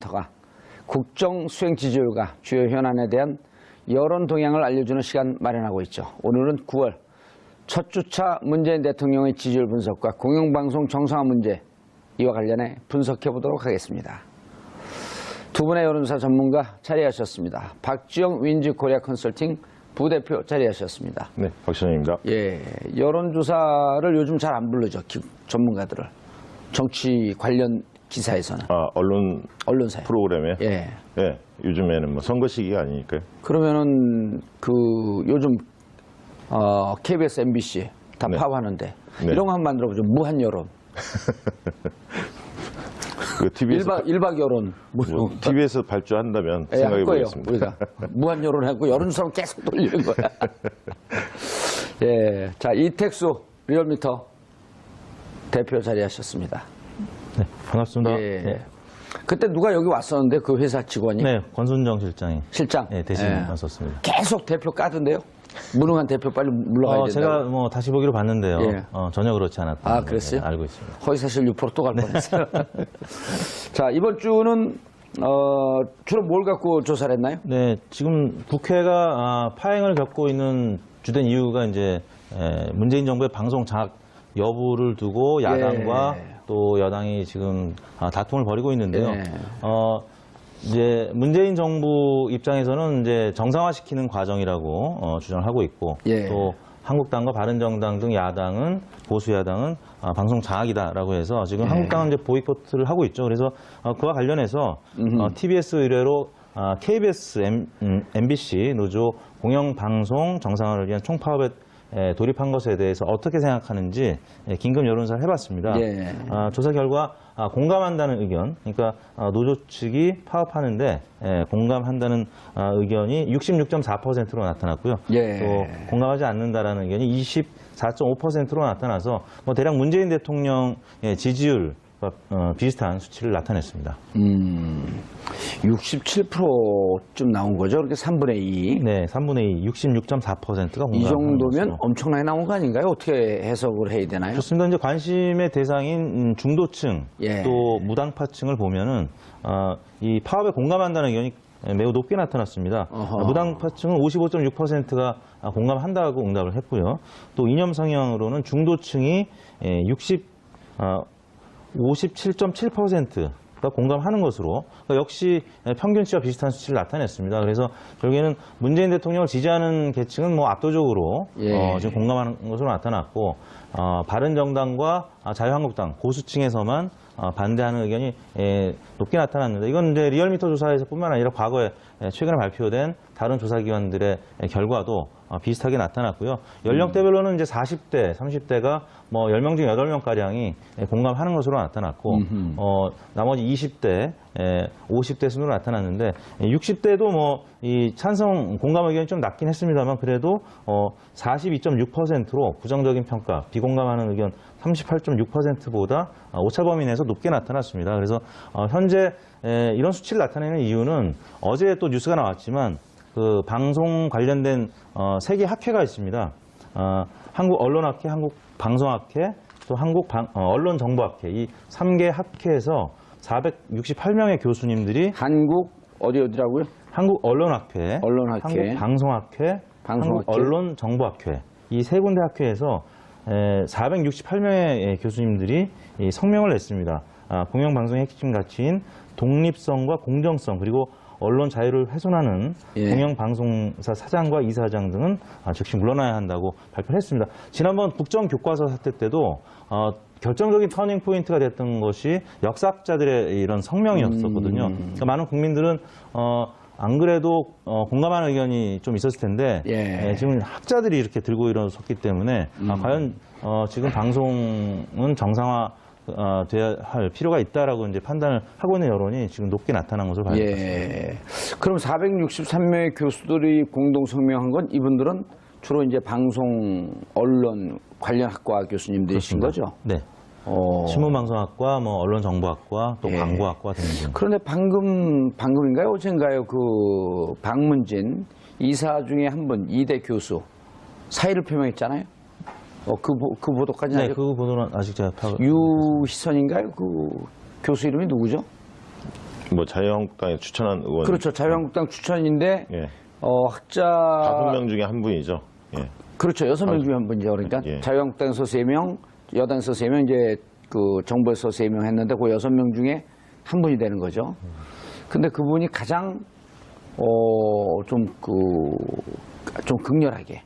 리얼미터가 국정 수행 지지율과 주요 현안에 대한 여론 동향을 알려주는 시간 마련하고 있죠. 오늘은 9월 첫 주차 문재인 대통령의 지지율 분석과 공영방송 정상화 문제 이와 관련해 분석해 보도록 하겠습니다. 두 분의 여론조사 전문가 자리하셨습니다. 박지영 윈즈 코리아 컨설팅 부대표 자리하셨습니다. 네, 박시영입니다. 예, 여론조사를 요즘 잘 안 부르죠. 전문가들을. 정치 관련 기사에서는. 언론사에. 프로그램에? 예. 예, 요즘에는 뭐 선거 시기가 아니니까요. 그러면은 요즘 KBS, MBC 다 네. 파업하는데 네. 이런 거 한번 만들어보죠. 무한 여론. 그 TV에서 1박 여론. TV에서 발주한다면 예, 생각해 할 거예요. 보겠습니다. 우리가 무한 여론하고 여론조사로 계속 돌리는 거야. 예, 자 이택수 리얼미터 대표 자리하셨습니다. 네, 반갑습니다. 예. 네. 그때 누가 여기 왔었는데 그 회사 직원이? 네, 권순정 실장이. 실장? 네, 대신 왔었습니다. 계속 대표 까던데요? 무능한 대표 빨리 물러가야 된다고. 제가 뭐 다시 보기로 봤는데요. 예. 전혀 그렇지 않았다. 아, 그랬어요? 네, 알고 있습니다. 허위사실 유포로 또 갈 뻔했어요. 자, 이번 주는 주로 뭘 갖고 조사를 했나요? 네, 지금 국회가 파행을 겪고 있는 주된 이유가 이제 문재인 정부의 방송 장악 여부를 두고 야당과 또 여당이 지금 다툼을 벌이고 있는데요. 예. 이제 문재인 정부 입장에서는 이제 정상화시키는 과정이라고 주장을 하고 있고 예. 또 한국당과 바른정당 등 야당은 보수 야당은 방송 장악이다라고 해서 지금 한국당은 이제 보이콧을 하고 있죠. 그래서 그와 관련해서 TBS 의뢰로 KBS, MBC 노조 공영방송 정상화를 위한 총파업에 돌입한 것에 대해서 어떻게 생각하는지 긴급 여론조사를 해봤습니다. 예. 조사 결과 공감한다는 의견, 그러니까 노조 측이 파업하는데 공감한다는 의견이 66.4%로 나타났고요. 예. 또 공감하지 않는다라는 의견이 24.5%로 나타나서 뭐 대략 문재인 대통령의 지지율과 비슷한 수치를 나타냈습니다. 67%쯤 나온 거죠? 그렇게 3분의 2. 네, 3분의 2, 66.4%가 공감하는 이 정도면 것으로. 엄청나게 나온 거 아닌가요? 어떻게 해석을 해야 되나요? 좋습니다. 이제 관심의 대상인 중도층 예. 또 무당파층을 보면은 이 파업에 공감한다는 의견이 매우 높게 나타났습니다. 어허. 무당파층은 55.6%가 공감한다고 응답을 했고요. 또 이념 성향으로는 중도층이 57.7%가 공감하는 것으로 역시 평균치와 비슷한 수치를 나타냈습니다. 그래서 결국에는 문재인 대통령을 지지하는 계층은 뭐 압도적으로 지금 공감하는 것으로 나타났고 바른정당과 자유한국당 보수층에서만 반대하는 의견이 높게 나타났는데 이건 이제 리얼미터 조사에서뿐만 아니라 과거에 최근에 발표된 다른 조사기관들의 결과도 비슷하게 나타났고요. 연령대별로는 이제 40대, 30대가 뭐 10명 중 8명가량이 공감하는 것으로 나타났고, 나머지 20대, 50대 순으로 나타났는데, 60대도 뭐 이 찬성 공감 의견이 좀 낮긴 했습니다만 그래도 42.6%로 부정적인 평가, 비공감하는 의견 38.6%보다 오차 범위 내에서 높게 나타났습니다. 그래서 현재 이런 수치를 나타내는 이유는 어제 또 뉴스가 나왔지만 그 방송 관련된 세계 학회가 있습니다. 한국 언론학회, 한국 방송학회, 또 한국 언론정보학회 이 3개 학회에서 468명의 교수님들이 한국 어디라고요? 한국 언론학회, 언론학회, 한국 방송학회, 한국 언론정보학회 이 세 군데 학회에서 468명의 교수님들이 성명을 냈습니다. 공영방송의 핵심 가치인 독립성과 공정성 그리고 언론 자유를 훼손하는 공영방송사 사장과 이사장 등은 즉시 물러나야 한다고 발표를 했습니다. 지난번 국정교과서 사태 때도 결정적인 터닝 포인트가 됐던 것이 역사학자들의 이런 성명이었었거든요. 그러니까 많은 국민들은 안 그래도 공감하는 의견이 좀 있었을 텐데 지금 학자들이 이렇게 들고 일어섰기 때문에 과연 지금 방송은 정상화 돼야 할 필요가 있다라고 이제 판단을 하고 있는 여론이 지금 높게 나타난 것으로 봐야 될 것 같습니다. 그럼 463명의 교수들이 공동 성명한 건 이분들은 주로 이제 방송 언론 관련 학과 교수님들이신 거죠? 네. 신문방송학과, 뭐 언론정보학과, 또 광고학과 등등. 그런데 방금인가요? 어젠가요? 그 박문진 이사 중에 한 분 이대 교수 사의를 표명했잖아요. 그 보도까지 네, 그 보도는 아직 제가 파악을 유희선인가요? 그 교수 이름이 누구죠? 뭐 자유한국당에 추천한 의원. 그렇죠. 자유한국당 추천인데 예. 학자 5명 중에 한 분이죠. 예. 그렇죠. 6명 중에 한 분이죠. 그러니까 예. 자유한국당에서 3명, 여당에서 3명, 이제 그 정부에서 3명 했는데 그 6명 중에 한 분이 되는 거죠. 근데 그분이 가장 좀 극렬하게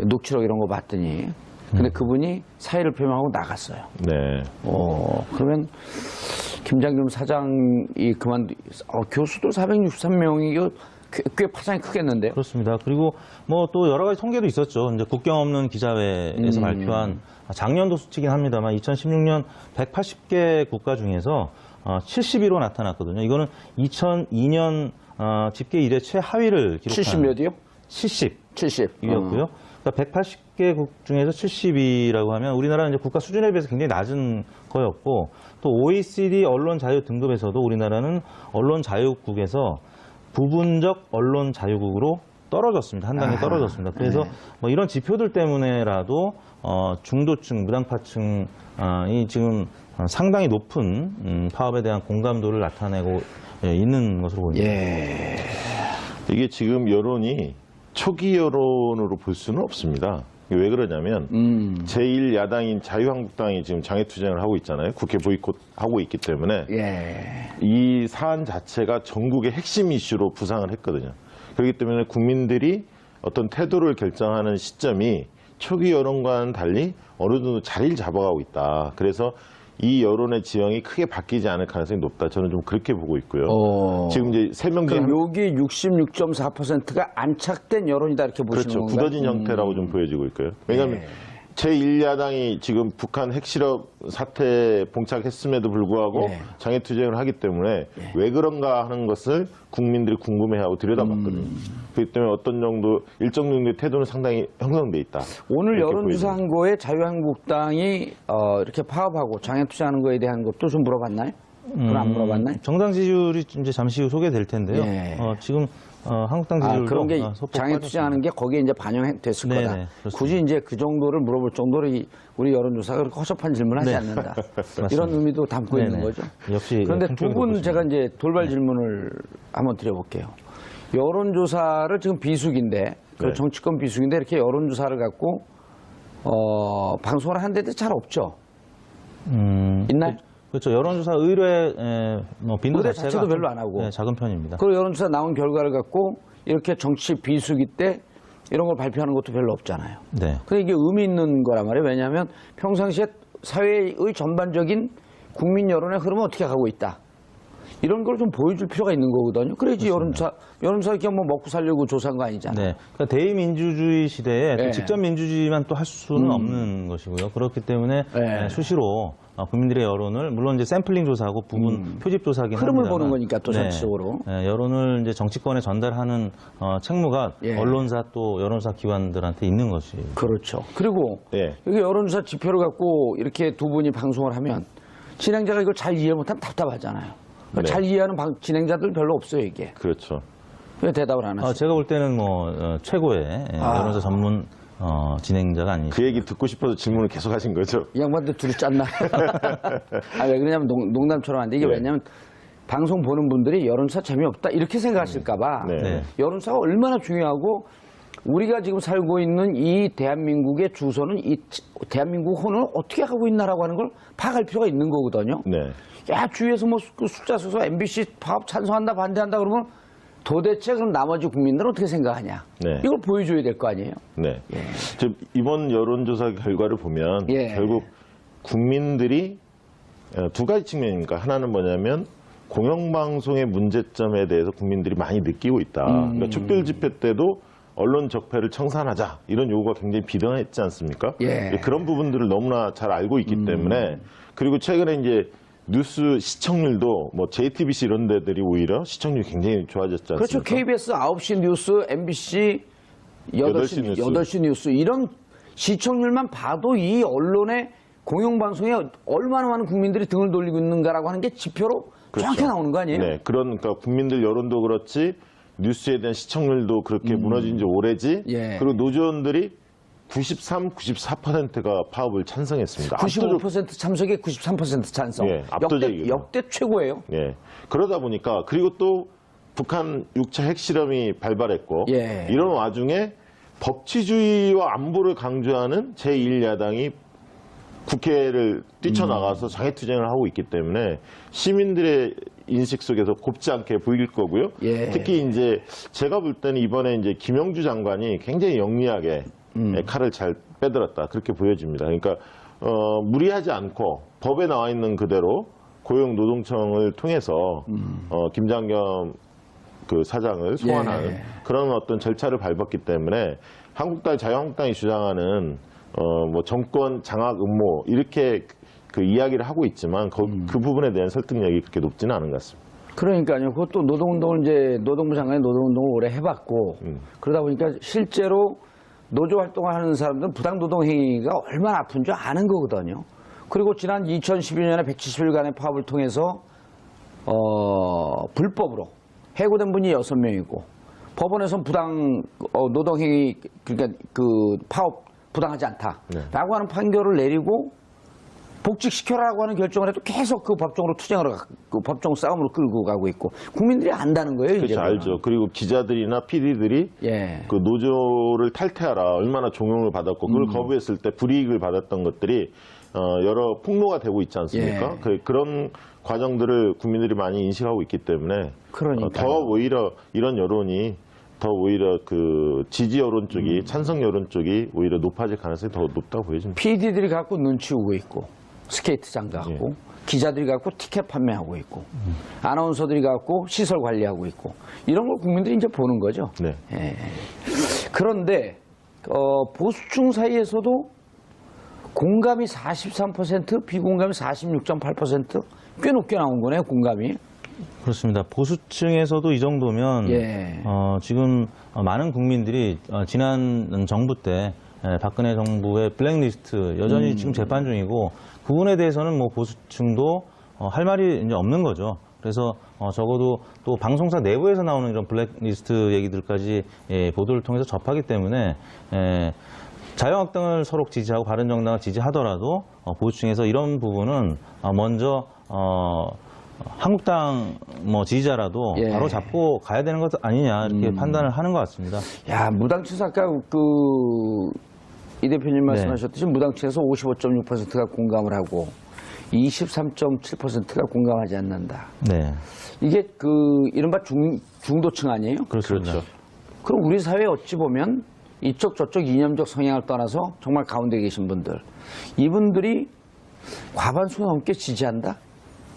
녹취록 이런 거 봤더니 근데 그분이 사의를 표명하고 나갔어요. 네. 그러면 김장겸 사장이 교수도 463명이 꽤 파장이 크겠는데요. 그렇습니다. 그리고 뭐 또 여러 가지 통계도 있었죠. 이제 국경 없는 기자회에서 발표한 작년도 수치긴 합니다만 2016년 180개 국가 중에서 71로 나타났거든요. 이거는 2002년 집계 이래 최하위를 기록한 70 몇이요? 70이었고요. 그러니까 180개국 중에서 70이라고 하면 우리나라는 이제 국가 수준에 비해서 굉장히 낮은 거였고 또 OECD 언론 자유 등급에서도 우리나라는 언론 자유국에서 부분적 언론 자유국으로 떨어졌습니다. 한 단계 떨어졌습니다. 그래서 뭐 이런 지표들 때문에라도 중도층, 무당파층이 지금 상당히 높은 파업에 대한 공감도를 나타내고 있는 것으로 보입니다. 예. 이게 지금 여론이 초기 여론으로 볼 수는 없습니다. 왜 그러냐면 제1야당인 자유한국당이 지금 장애투쟁을 하고 있잖아요. 국회 보이콧하고 있기 때문에 이 사안 자체가 전국의 핵심 이슈로 부상을 했거든요. 그렇기 때문에 국민들이 어떤 태도를 결정하는 시점이 초기 여론과는 달리 어느 정도 자리를 잡아가고 있다. 그래서 이 여론의 지형이 크게 바뀌지 않을 가능성이 높다. 저는 좀 그렇게 보고 있고요. 지금 이제 3명 중에 그럼 여기 66.4%가 안착된 여론이다 이렇게 보시는 그렇죠. 건가요? 굳어진 형태라고 좀 보여지고 있고요. 왜냐하면 제1야당이 지금 북한 핵실험 사태에 봉착했음에도 불구하고 장애투쟁을 하기 때문에 왜 그런가 하는 것을 국민들이 궁금해하고 들여다봤거든요. 그렇기 때문에 어떤 정도 일정 정도의 태도는 상당히 형성돼 있다. 오늘 여론조사한 거에 자유한국당이 이렇게 파업하고 장애투쟁하는 거에 대한 것도 좀 물어봤나요? 그건 안 물어봤나요? 정당 지지율이 이제 잠시 후 소개될 텐데요. 지금 한국당 지지율도 그런 게 소폭 장애투쟁하는 게 거기에 이제 반영됐을 거다. 그렇습니다. 굳이 이제 그 정도를 물어볼 정도로 우리 여론조사가 그렇게 허접한 질문을 하지 않는다. 이런 의미도 담고 있는 거죠. 역시 그런데 두 분 제가 이제 돌발 질문을 한번 드려볼게요. 여론조사를 지금 비수기인데, 정치권 비수기인데 이렇게 여론조사를 갖고 방송을 하는 데도 잘 없죠. 있나요? 그렇죠. 여론조사 의뢰 뭐 빈도 의뢰 자체도 별로 안 하고. 작은 편입니다. 그리고 여론조사 나온 결과를 갖고 이렇게 정치 비수기 때 이런 걸 발표하는 것도 별로 없잖아요. 네. 근데 이게 의미 있는 거란 말이에요. 왜냐하면 평상시에 사회의 전반적인 국민 여론의 흐름은 어떻게 가고 있다. 이런 걸 좀 보여줄 필요가 있는 거거든요. 그래야지 여론조사 이렇게 뭐 먹고 살려고 조사한 거 아니잖아요. 네. 그러니까 대의민주주의 시대에 또 직접 민주주의만 또 할 수는 없는 것이고요. 그렇기 때문에 수시로 국민들의 여론을 물론 이제 샘플링 조사하고 부분 표집 조사긴 합니다만 흐름을 보는 거니까 또 전체적으로 여론을 이제 정치권에 전달하는 책무가 언론사 또 여론조사 기관들한테 있는 것이 그렇죠. 그리고 여기 여론조사 지표를 갖고 이렇게 두 분이 방송을 하면 진행자가 이걸 잘 이해 못하면 답답하잖아요. 그러니까 잘 이해하는 진행자들 별로 없어요 이게. 그렇죠. 왜 대답을 안 하세요? 제가 볼 때는 뭐 최고의 여론조사 전문 진행자가 아니죠. 그 얘기 듣고 싶어서 질문을 계속 하신 거죠? 이 양반들 둘이 짰나? 왜 그러냐면 농담처럼 한데 이게 왜냐면 방송 보는 분들이 여론조사 재미없다 이렇게 생각하실까봐 여론조사가 얼마나 중요하고 우리가 지금 살고 있는 이 대한민국의 주소는 이 대한민국 혼을 어떻게 하고 있나라고 하는 걸 파악할 필요가 있는 거거든요. 야 주위에서 뭐 숫자 써서 MBC 파업 찬성한다 반대한다 그러면 도대체 그럼 나머지 국민들은 어떻게 생각하냐? 이걸 보여줘야 될 거 아니에요? 이번 여론조사 결과를 보면 결국 국민들이 두 가지 측면입니다. 하나는 뭐냐면 공영방송의 문제점에 대해서 국민들이 많이 느끼고 있다. 그러니까 촛불 집회 때도 언론 적폐를 청산하자 이런 요구가 굉장히 비등했지 않습니까? 그런 부분들을 너무나 잘 알고 있기 때문에 그리고 최근에 이제 뉴스 시청률도 뭐 JTBC 이런 데들이 오히려 시청률이 굉장히 좋아졌지 않습니까? 그렇죠. KBS 9시 뉴스, MBC 8시 뉴스 이런 시청률만 봐도 이 언론의 공영방송에 얼마나 많은 국민들이 등을 돌리고 있는가라고 하는 게 지표로 정확히 나오는 거 아니에요? 그러니까 국민들 여론도 그렇지 뉴스에 대한 시청률도 그렇게 무너진 지 오래지 그리고 노조원들이 93, 94%가 파업을 찬성했습니다. 95% 참석에 93% 찬성. 예, 압도적이에요. 역대 최고예요. 예. 그러다 보니까 그리고 또 북한 6차 핵실험이 발발했고 예. 이런 와중에 법치주의와 안보를 강조하는 제1야당이 국회를 뛰쳐나가서 장애투쟁을 하고 있기 때문에 시민들의 인식 속에서 곱지 않게 보일 거고요. 예. 특히 이제 제가 볼 때는 이번에 이제 김영주 장관이 굉장히 영리하게 칼을 잘 빼들었다 그렇게 보여집니다. 그러니까 무리하지 않고 법에 나와 있는 그대로 고용노동청을 통해서 김장겸 그 사장을 소환하는 그런 어떤 절차를 밟았기 때문에 자유한국당이 주장하는 뭐 정권 장악 음모 이렇게 그 이야기를 하고 있지만 그 부분에 대한 설득력이 그렇게 높지는 않은 것 같습니다. 그러니까요. 그것도 노동운동을 이제 노동부 장관이 노동운동을 오래 해봤고 그러다 보니까 실제로 노조 활동을 하는 사람들은 부당노동 행위가 얼마나 아픈 줄 아는 거거든요. 그리고 지난 2012년에 170일간의 파업을 통해서 불법으로 해고된 분이 6명이고 법원에서는 부당 노동 행위 그러니까 그 파업 부당하지 않다라고 하는 판결을 내리고 복직시켜라라고 하는 결정을 해도 계속 그 법정으로 투쟁을 그 법정 싸움으로 끌고 가고 있고 국민들이 안다는 거예요. 그렇죠, 이제 알죠. 그리고 기자들이나 PD들이 예. 그 노조를 탈퇴하라 얼마나 종용을 받았고 그걸 거부했을 때 불이익을 받았던 것들이 여러 폭로가 되고 있지 않습니까? 예. 그런 과정들을 국민들이 많이 인식하고 있기 때문에 그러니까요. 더 오히려 이런 여론이 더 오히려 그 지지 여론 쪽이 찬성 여론 쪽이 오히려 높아질 가능성이 더 높다고 보여집니다. PD들이 갖고 눈치 오고 있고 스케이트장 갖고 기자들이 갖고 티켓 판매하고 있고 아나운서들이 갖고 시설 관리하고 있고 이런 걸 국민들이 이제 보는 거죠. 네. 예. 그런데 보수층 사이에서도 공감이 43%, 비공감이 46.8%, 꽤 높게 나온 거네요, 공감이. 그렇습니다. 보수층에서도 이 정도면 예. 지금 많은 국민들이 지난 정부 때 박근혜 정부의 블랙리스트 여전히 지금 재판 중이고 그 부분에 대해서는 뭐 보수층도 할 말이 이제 없는 거죠. 그래서 적어도 또 방송사 내부에서 나오는 이런 블랙리스트 얘기들까지 보도를 통해서 접하기 때문에 자유한국당을 서로 지지하고 바른정당을 지지하더라도 보수층에서 이런 부분은 먼저 한국당 뭐 지지자라도 예. 바로 잡고 가야 되는 것 아니냐 이렇게 판단을 하는 것 같습니다. 야, 무당층에서 아까 이 대표님 말씀하셨듯이 무당층에서 55.6%가 공감을 하고 23.7%가 공감하지 않는다. 네, 이게 이른바 중도층 아니에요? 그렇습니다. 그렇죠. 그럼 우리 사회 어찌 보면 이쪽 저쪽 이념적 성향을 떠나서 정말 가운데 계신 분들 이분들이 과반수 넘게 지지한다?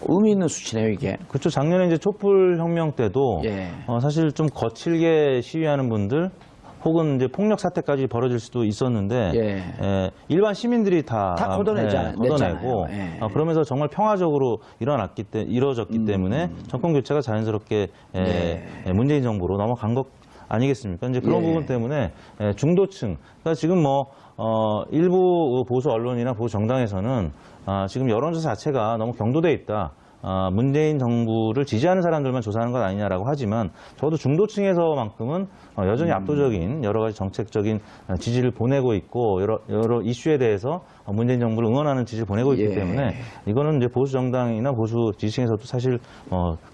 의미 있는 수치네요, 이게. 그렇죠. 작년에 이제 촛불 혁명 때도 예. 사실 좀 거칠게 시위하는 분들 혹은 이제 폭력 사태까지 벌어질 수도 있었는데 예. 일반 시민들이 다 걷어내잖아요. 걷어내고 냈잖아요. 예. 그러면서 정말 평화적으로 이루어졌기 때문에 정권 교체가 자연스럽게 문재인 정부로 넘어간 것 아니겠습니까? 이제 그런 예. 부분 때문에 중도층, 그러니까 지금 뭐 일부 보수 언론이나 보수 정당에서는 지금 여론조사 자체가 너무 경도돼 있다. 문재인 정부를 지지하는 사람들만 조사하는 것 아니냐라고 하지만 적어도 중도층에서만큼은 여전히 압도적인 여러 가지 정책적인 지지를 보내고 있고 여러 이슈에 대해서 문재인 정부를 응원하는 지지를 보내고 있기 예. 때문에 이거는 이제 보수 정당이나 보수 지지층에서도 사실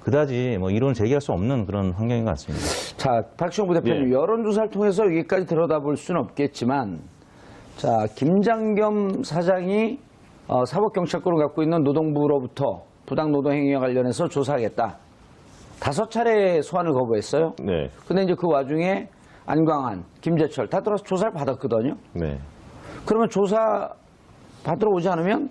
그다지 이론을 제기할 수 없는 그런 환경인 것 같습니다. 자, 박시영 부대표님, 예. 여론조사를 통해서 여기까지 들여다볼 수는 없겠지만, 자, 김장겸 사장이 사법경찰권을 갖고 있는 노동부로부터 부당노동행위와 관련해서 조사하겠다. 5차례 소환을 거부했어요. 네. 근데 이제 그 와중에 안광한, 김재철 다 들어서 조사를 받았거든요. 네. 그러면 조사 받으러 오지 않으면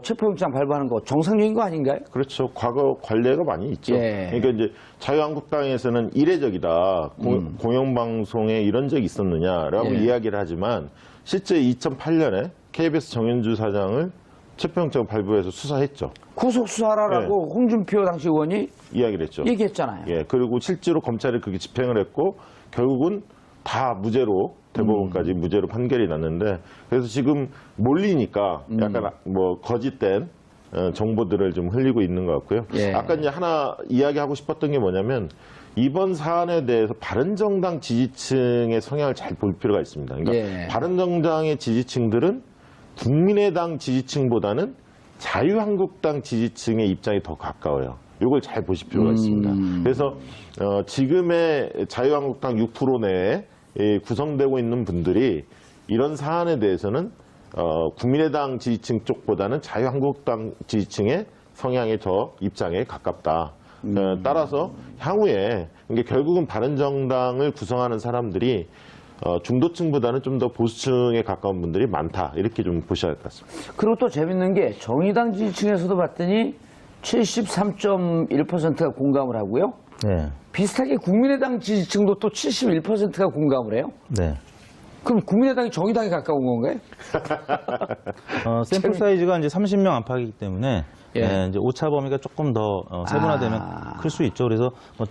체포영장 발부하는 거 정상적인 거 아닌가요? 그렇죠. 과거 관례가 많이 있죠. 예. 그러니까 이제 자유한국당에서는 이례적이다. 공영방송에 이런 적이 있었느냐라고 예. 이야기를 하지만 실제 2008년에 KBS 정현주 사장을 체포영장 발부해서 수사했죠. 구속 수사하라고 홍준표 당시 의원이 이야기를 했죠. 얘기했잖아요. 예. 그리고 실제로 검찰이 그렇게 집행을 했고 결국은 다 무죄로 대법원까지 무죄로 판결이 났는데 그래서 지금 몰리니까 약간 뭐 거짓된 정보들을 좀 흘리고 있는 것 같고요. 예. 아까 이제 하나 이야기하고 싶었던 게 뭐냐면 이번 사안에 대해서 바른정당 지지층의 성향을 잘 볼 필요가 있습니다. 그러니까 예. 바른정당의 지지층들은 국민의당 지지층보다는 자유한국당 지지층의 입장이 더 가까워요. 이걸 잘 보실 필요가 있습니다. 그래서 지금의 자유한국당 6% 내에 구성되고 있는 분들이 이런 사안에 대해서는 국민의당 지지층 쪽보다는 자유한국당 지지층의 성향의 더 입장에 가깝다. 따라서 향후에 이게 결국은 바른정당을 구성하는 사람들이 중도층보다는 좀 더 보수층에 가까운 분들이 많다. 이렇게 좀 보셔야 할 것 같습니다. 그리고 또 재밌는 게 정의당 지지층에서도 봤더니 73.1%가 공감을 하고요. 네. 비슷하게 국민의당 지지층도 또 71%가 공감을 해요. 네. 그럼 국민의당이 정의당에 가까운 건가요? 샘플 사이즈가 이제 30명 안팎이기 때문에 예. 이제 오차 범위가 조금 더 세분화되면 클 수 있죠. 그래서 뭐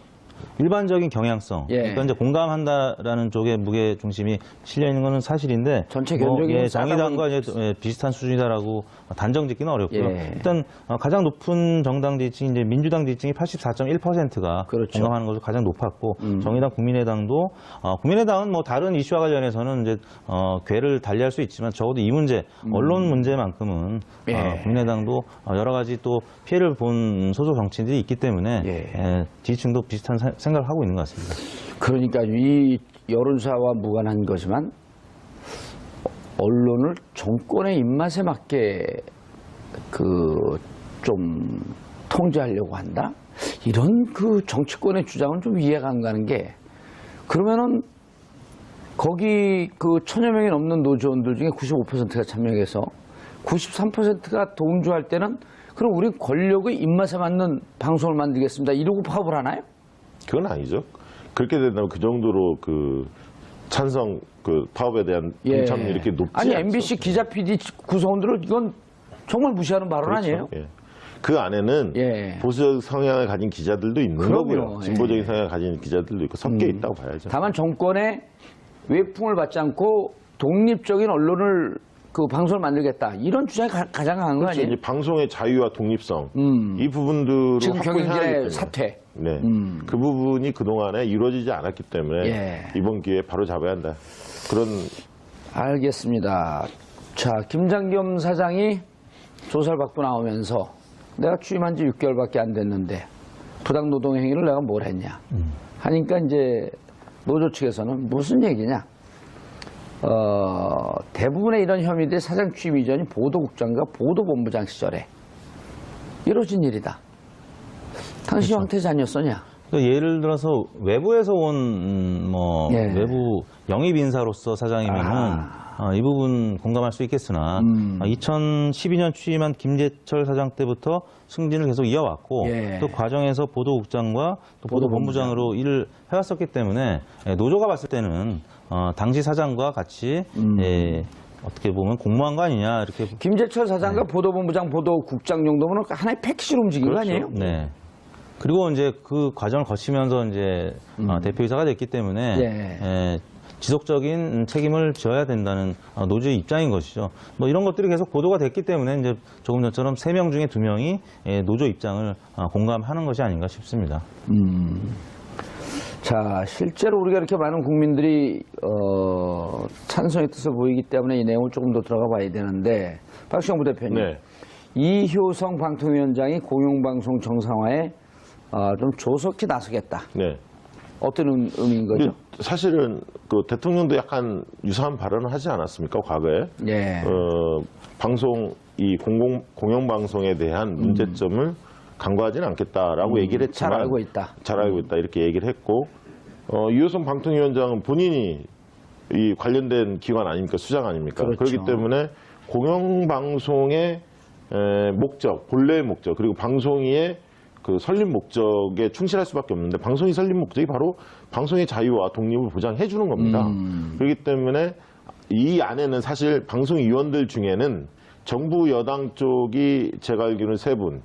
일반적인 경향성, 예. 그러니까 이제 공감한다라는 쪽에 무게 중심이 실려 있는 것은 사실인데, 전체 견적이 정의당과 이제 비슷한 수준이다라고 단정짓기는 어렵고요. 예. 일단 가장 높은 정당 지지층이 이제 민주당 지지층이 84.1%가 그렇죠. 공감하는 것으로 가장 높았고, 정의당, 국민의당도 국민의당은 뭐 다른 이슈와 관련해서는 이제 궤를 달리할 수 있지만 적어도 이 문제, 언론 문제만큼은 예. 국민의당도 여러 가지 또 피해를 본 소속 정치인들이 있기 때문에 예. 지지층도 비슷한 생각을 하고 있는 것 같습니다. 그러니까 이 여론사와 무관한 거지만 언론을 정권의 입맛에 맞게 좀 통제하려고 한다? 이런 그 정치권의 주장은 좀 이해가 안 가는 게, 그러면은 거기 그 1000여 명이 넘는 노조원들 중에 95%가 참여해서 93%가 동조할 때는 그럼 우리 권력의 입맛에 맞는 방송을 만들겠습니다. 이러고 파업을 하나요? 그건 아니죠. 그렇게 된다면 그 정도로 찬성 파업에 대한 동참률 이렇게 높지 아니 않죠. MBC 기자 PD 구성원들을 이건 정말 무시하는 발언 그렇죠. 아니에요? 예. 그 안에는 예. 보수적 성향을 가진 기자들도 있는 그럼요. 거고요. 진보적인 예. 성향을 가진 기자들도 있고 섞여 있다고 봐야죠. 다만 정권의 외풍을 받지 않고 독립적인 언론을 방송을 만들겠다, 이런 주장이 가장 강한 거 그렇죠. 아니에요? 이제 방송의 자유와 독립성 이 부분들을 지금 확보해야 하기 경영진의 때문에. 사퇴. 네, 그 부분이 그동안에 이루어지지 않았기 때문에 예. 이번 기회에 바로 잡아야 한다. 그런 알겠습니다. 자, 김장겸 사장이 조사를 받고 나오면서 내가 취임한 지 6개월밖에 안 됐는데 부당 노동 행위를 내가 뭘 했냐 하니까 이제 노조 측에서는 무슨 얘기냐? 대부분의 이런 혐의들이 사장 취임 이전인 보도국장과 보도본부장 시절에 이루어진 일이다. 당시 그렇죠. 황태자니었었냐? 그러니까 예를 들어서 외부에서 온 예. 외부 영입 인사로서 사장이면은 이 부분 공감할 수 있겠으나 2012년 취임한 김재철 사장 때부터 승진을 계속 이어왔고 예. 또 과정에서 보도국장과 또 보도본부장으로 일을 해왔었기 때문에 노조가 봤을 때는 당시 사장과 같이 어떻게 보면 공모한 거 아니냐 이렇게. 김재철 사장과 보도본부장, 보도국장 정도면 하나의 패키지로 움직인 거 아니에요? 네. 그리고 이제 그 과정을 거치면서 이제 대표이사가 됐기 때문에 지속적인 책임을 져야 된다는 노조의 입장인 것이죠. 뭐 이런 것들이 계속 보도가 됐기 때문에 이제 조금 전처럼 3명 중에 2명이 노조 입장을 공감하는 것이 아닌가 싶습니다. 자, 실제로 우리가 이렇게 많은 국민들이 찬성의 뜻을 보이기 때문에 이 내용을 조금 더 들어가 봐야 되는데, 박시영 부대표님, 네. 이효성 방통위원장이 공영방송 정상화에 좀 조속히 나서겠다. 네. 어떤 의미인 거죠? 사실은 대통령도 약간 유사한 발언을 하지 않았습니까, 과거에? 예. 방송 공영방송에 대한 문제점을 간과하지는 않겠다라고 얘기를 했지만 잘 알고 있다. 잘 알고 있다 이렇게 얘기를 했고, 이효성 방통위원장은 본인이 이 관련된 기관 아닙니까, 수장 아닙니까? 그렇죠. 그렇기 때문에 공영방송의 목적, 본래의 목적, 그리고 방송위의 설립 목적에 충실할 수밖에 없는데, 방송이 설립 목적이 바로 방송의 자유와 독립을 보장해 주는 겁니다. 그렇기 때문에 이 안에는 사실 방송위원들 중에는 정부 여당 쪽이 제가 알기로는 3분,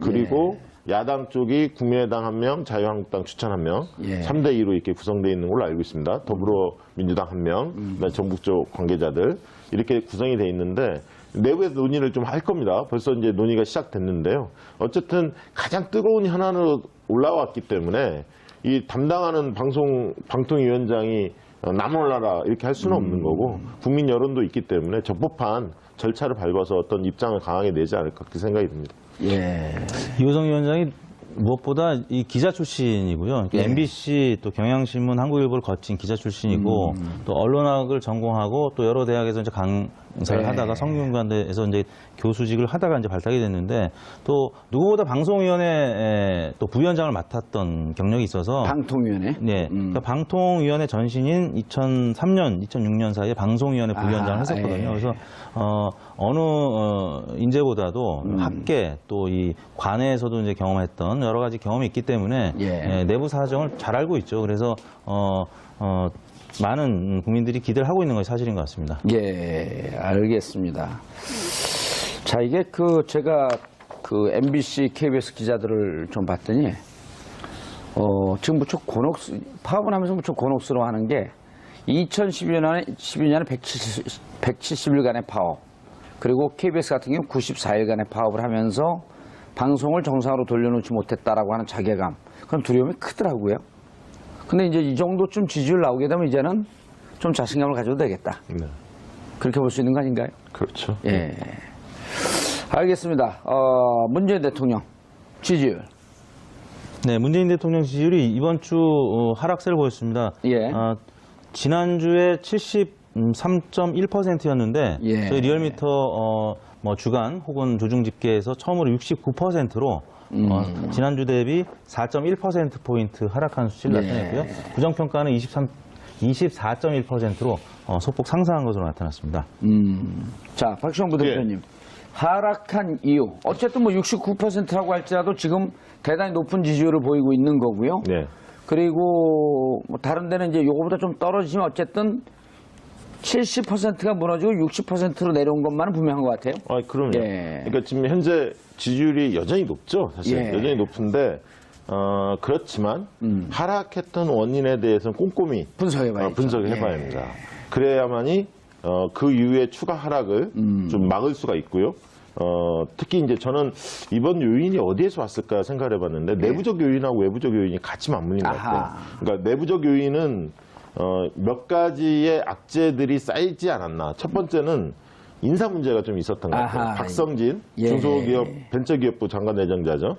그리고 야당 쪽이 국민의당 1명, 자유한국당 추천 1명, 3대2로 이렇게 구성되어 있는 걸로 알고 있습니다. 더불어민주당 1명, 그다음에 정부 쪽 관계자들 이렇게 구성이 되어 있는데, 내부에서 논의를 좀 할 겁니다. 벌써 이제 논의가 시작됐는데요. 어쨌든 가장 뜨거운 현안으로 올라왔기 때문에 이 담당하는 방통위원장이 나몰라라 이렇게 할 수는 없는 거고 국민 여론도 있기 때문에 적법한 절차를 밟아서 어떤 입장을 강하게 내지 않을까 그렇게 생각이 듭니다. 예. 이호성 위원장이 무엇보다 이 기자 출신이고요. 예. MBC 또 경향신문, 한국일보를 거친 기자 출신이고 또 언론학을 전공하고 또 여러 대학에서 이제 강사를 네. 하다가 성균관대에서 이제 교수직을 하다가 이제 발탁이 됐는데 또 누구보다 방송위원회 또 부위원장을 맡았던 경력이 있어서 방통위원회. 네, 그러니까 방통위원회 전신인 2003년, 2006년 사이에 방송위원회 부위원장을 했었거든요. 예. 그래서 어느 인재보다도 학계 또 이 관내에서도 이제 경험했던 여러 가지 경험이 있기 때문에 예. 내부 사정을 잘 알고 있죠. 그래서 많은 국민들이 기대를 하고 있는 것이 사실인 것 같습니다. 예, 알겠습니다. 자, 이게 제가 MBC, KBS 기자들을 좀 봤더니, 지금 무척 파업을 하면서 무척 곤혹스러워 하는 게 2012년에 170일간의 파업, 그리고 KBS 같은 경우 94일간의 파업을 하면서 방송을 정상으로 돌려놓지 못했다라고 하는 자괴감, 그런 두려움이 크더라고요. 근데 이제 이 정도쯤 지지율 나오게 되면 이제는 좀 자신감을 가져도 되겠다. 네. 그렇게 볼 수 있는 거 아닌가요? 그렇죠. 예. 알겠습니다. 문재인 대통령 지지율. 네, 문재인 대통령 지지율이 이번 주 하락세를 보였습니다. 예. 지난주에 73.1%였는데 예. 저희 리얼미터 주간 혹은 조중 집계에서 처음으로 69%로 지난주 대비 4.1%포인트 하락한 수치를 예. 나타냈고요. 부정평가는 24.1%로 소폭 상승한 것으로 나타났습니다. 자, 박시영 부대표님. 하락한 이유. 어쨌든 69%라고 할지라도 지금 대단히 높은 지지율을 보이고 있는 거고요. 네. 그리고 다른 데는 이제 요거보다 좀 떨어지면 어쨌든 70%가 무너지고 60%로 내려온 것만은 분명한 것 같아요. 그럼요. 예. 그러니까 지금 현재 지지율이 여전히 높죠. 사실 예. 여전히 높은데 그렇지만 하락했던 원인에 대해서는 꼼꼼히 분석해봐야죠. 분석해봐야 예. 합니다. 그래야만이 그 이후에 추가 하락을 좀 막을 수가 있고요. 특히 이제 저는 이번 요인이 어디에서 왔을까 생각을 해봤는데 내부적 요인하고 외부적 요인이 같이 맞물린 것 같아요. 아하. 그러니까 내부적 요인은 몇 가지의 악재들이 쌓이지 않았나. 첫 번째는 인사 문제가 좀 있었던 것 같아요. 아하. 박성진 예. 중소기업 벤처기업부 장관 내정자죠.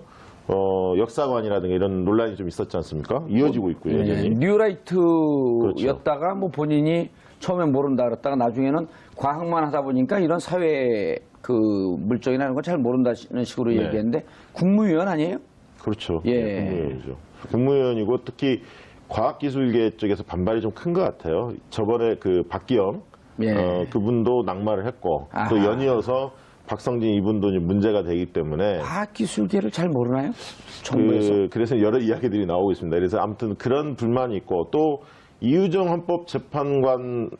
역사관이라든가 이런 논란이 좀 있었지 않습니까? 이어지고 있고요, 여전히. 뉴라이트였다가 본인이 처음에 모른다 그랬다가 나중에는 과학만 하다 보니까 이런 사회 물정이나 이런 걸 잘 모른다는 식으로 네. 얘기했는데 국무위원 아니에요? 그렇죠. 예. 네, 국무위원이죠. 국무위원이고 특히 과학기술계 쪽에서 반발이 좀 큰 것 같아요. 저번에 박기영 예. 그분도 낙마를 했고 아하. 또 연이어서 박성진 이분도 이제 문제가 되기 때문에 과학기술계를 잘 모르나요? 정부에서. 그래서 여러 이야기들이 나오고 있습니다. 그래서 아무튼 그런 불만이 있고 또 이유정 헌법재판관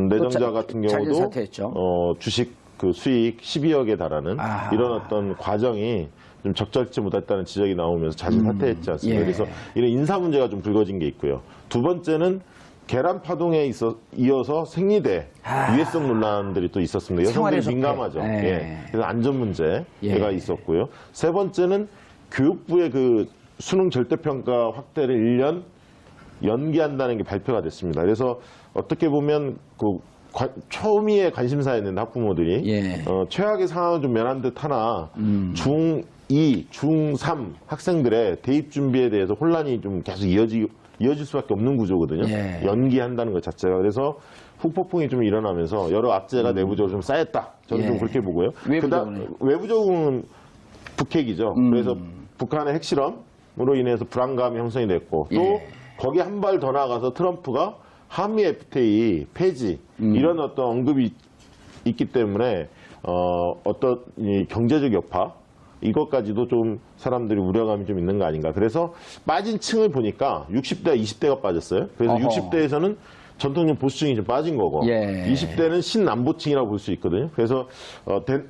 내정자 같은 자진 경우도 사퇴했죠. 주식 수익 12억에 달하는 아하. 이런 어떤 과정이 좀 적절치 못했다는 지적이 나오면서 자진 사퇴했지 않습니까? 예. 그래서 이런 인사 문제가 좀 불거진 게 있고요. 두 번째는 계란 파동에 이어서 생리대 위해성 논란들이 또 있었습니다. 여성들이 생활의 민감하죠. 적폐. 예. 예. 그래서 안전 문제가 예. 있었고요. 세 번째는 교육부의 수능 절대평가 확대를 1년 연기한다는 게 발표가 됐습니다. 그래서 어떻게 보면 초미의 관심사였는데 학부모들이 예. 최악의 상황은 좀 면한 듯 하나 중2, 중3 학생들의 대입 준비에 대해서 혼란이 좀 계속 이어질 수밖에 없는 구조거든요. 예. 연기한다는 것 자체가. 그래서 후폭풍이 좀 일어나면서 여러 악재가 내부적으로 좀 쌓였다. 저는 예. 좀 그렇게 보고요. 외부적으로는? 외부적으로는 북핵이죠. 그래서 북한의 핵실험으로 인해서 불안감이 형성이 됐고 또 예. 거기 한 발 더 나아가서 트럼프가 한미 FTA 폐지 이런 어떤 언급이 있기 때문에 어떤 이 경제적 여파 이것까지도 좀 사람들이 우려감이 좀 있는 거 아닌가. 그래서 빠진 층을 보니까 60대, 20대가 빠졌어요. 그래서 어허. 60대에서는 전통적 보수층이 좀 빠진 거고 예. 20대는 신남보층이라고 볼 수 있거든요. 그래서